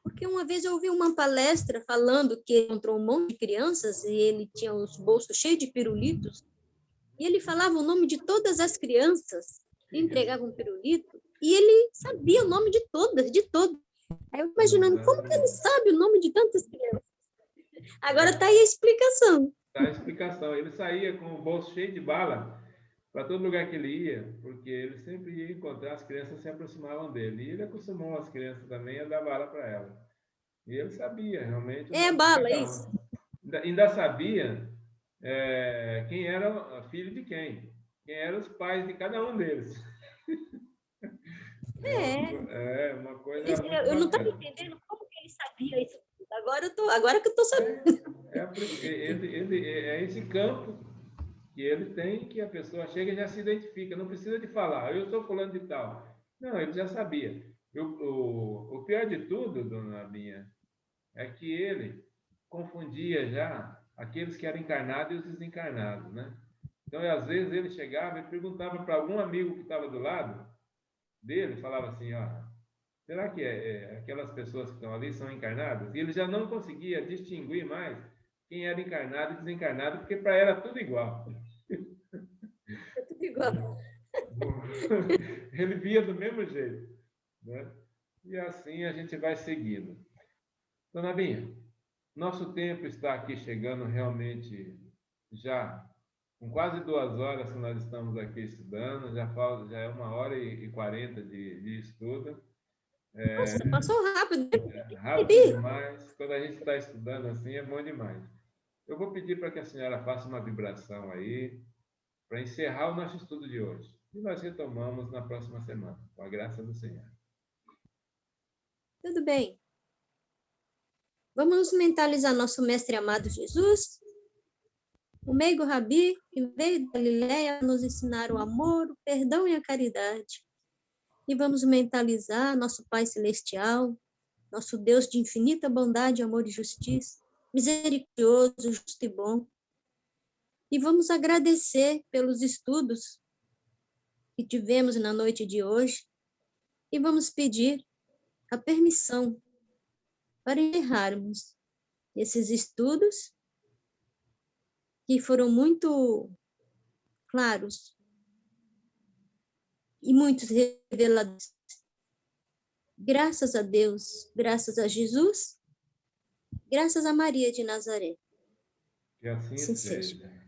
porque uma vez eu ouvi uma palestra falando que encontrou um monte de crianças e ele tinha os bolsos cheios de pirulitos, e ele falava o nome de todas as crianças, entregava um pirulito, e ele sabia o nome de todas, de todas. Aí eu imaginando, como que ele sabe o nome de tantas crianças? Agora está aí a explicação. Está a explicação. Ele saía com o bolso cheio de bala para todo lugar que ele ia, porque ele sempre ia encontrar, as crianças se aproximavam dele. E ele acostumou as crianças também a dar bala para elas. E ele sabia realmente o É nome de bala, cada isso. um. Ainda sabia quem era filho de quem eram os pais de cada um deles. Uma coisa muito Eu não estava bacana. entendendo como que ele sabia isso. Agora que eu estou sabendo. É esse campo que ele tem, que a pessoa chega e já se identifica, não precisa de falar, eu sou fulano de tal. Não, ele já sabia. O pior de tudo, dona Binha, é que ele confundia já aqueles que eram encarnados e os desencarnados, né? Então, às vezes, ele chegava e perguntava para algum amigo que estava do lado dele, falava assim, ó, será que aquelas pessoas que estão ali são encarnadas? E ele já não conseguia distinguir mais quem era encarnado e desencarnado, porque para ele era tudo igual. É tudo igual. Ele via do mesmo jeito, né? E assim a gente vai seguindo. Dona Binha, nosso tempo está aqui chegando realmente já com quase 2 horas que nós estamos aqui estudando, já é 1h40 de estudo. Nossa, passou rápido. Rápido demais. Quando a gente está estudando assim, é bom demais. Eu vou pedir para que a senhora faça uma vibração aí, para encerrar o nosso estudo de hoje. E nós retomamos na próxima semana, com a graça do Senhor. Tudo bem. Vamos mentalizar nosso mestre amado Jesus, o meigo Rabi, que veio da Galileia nos ensinar o amor, o perdão e a caridade. E vamos mentalizar nosso Pai Celestial, nosso Deus de infinita bondade, amor e justiça, misericordioso, justo e bom. E vamos agradecer pelos estudos que tivemos na noite de hoje e vamos pedir a permissão para encerrarmos esses estudos que foram muito claros e muito reveladores. Graças a Deus, graças a Jesus, graças a Maria de Nazaré. Que assim seja.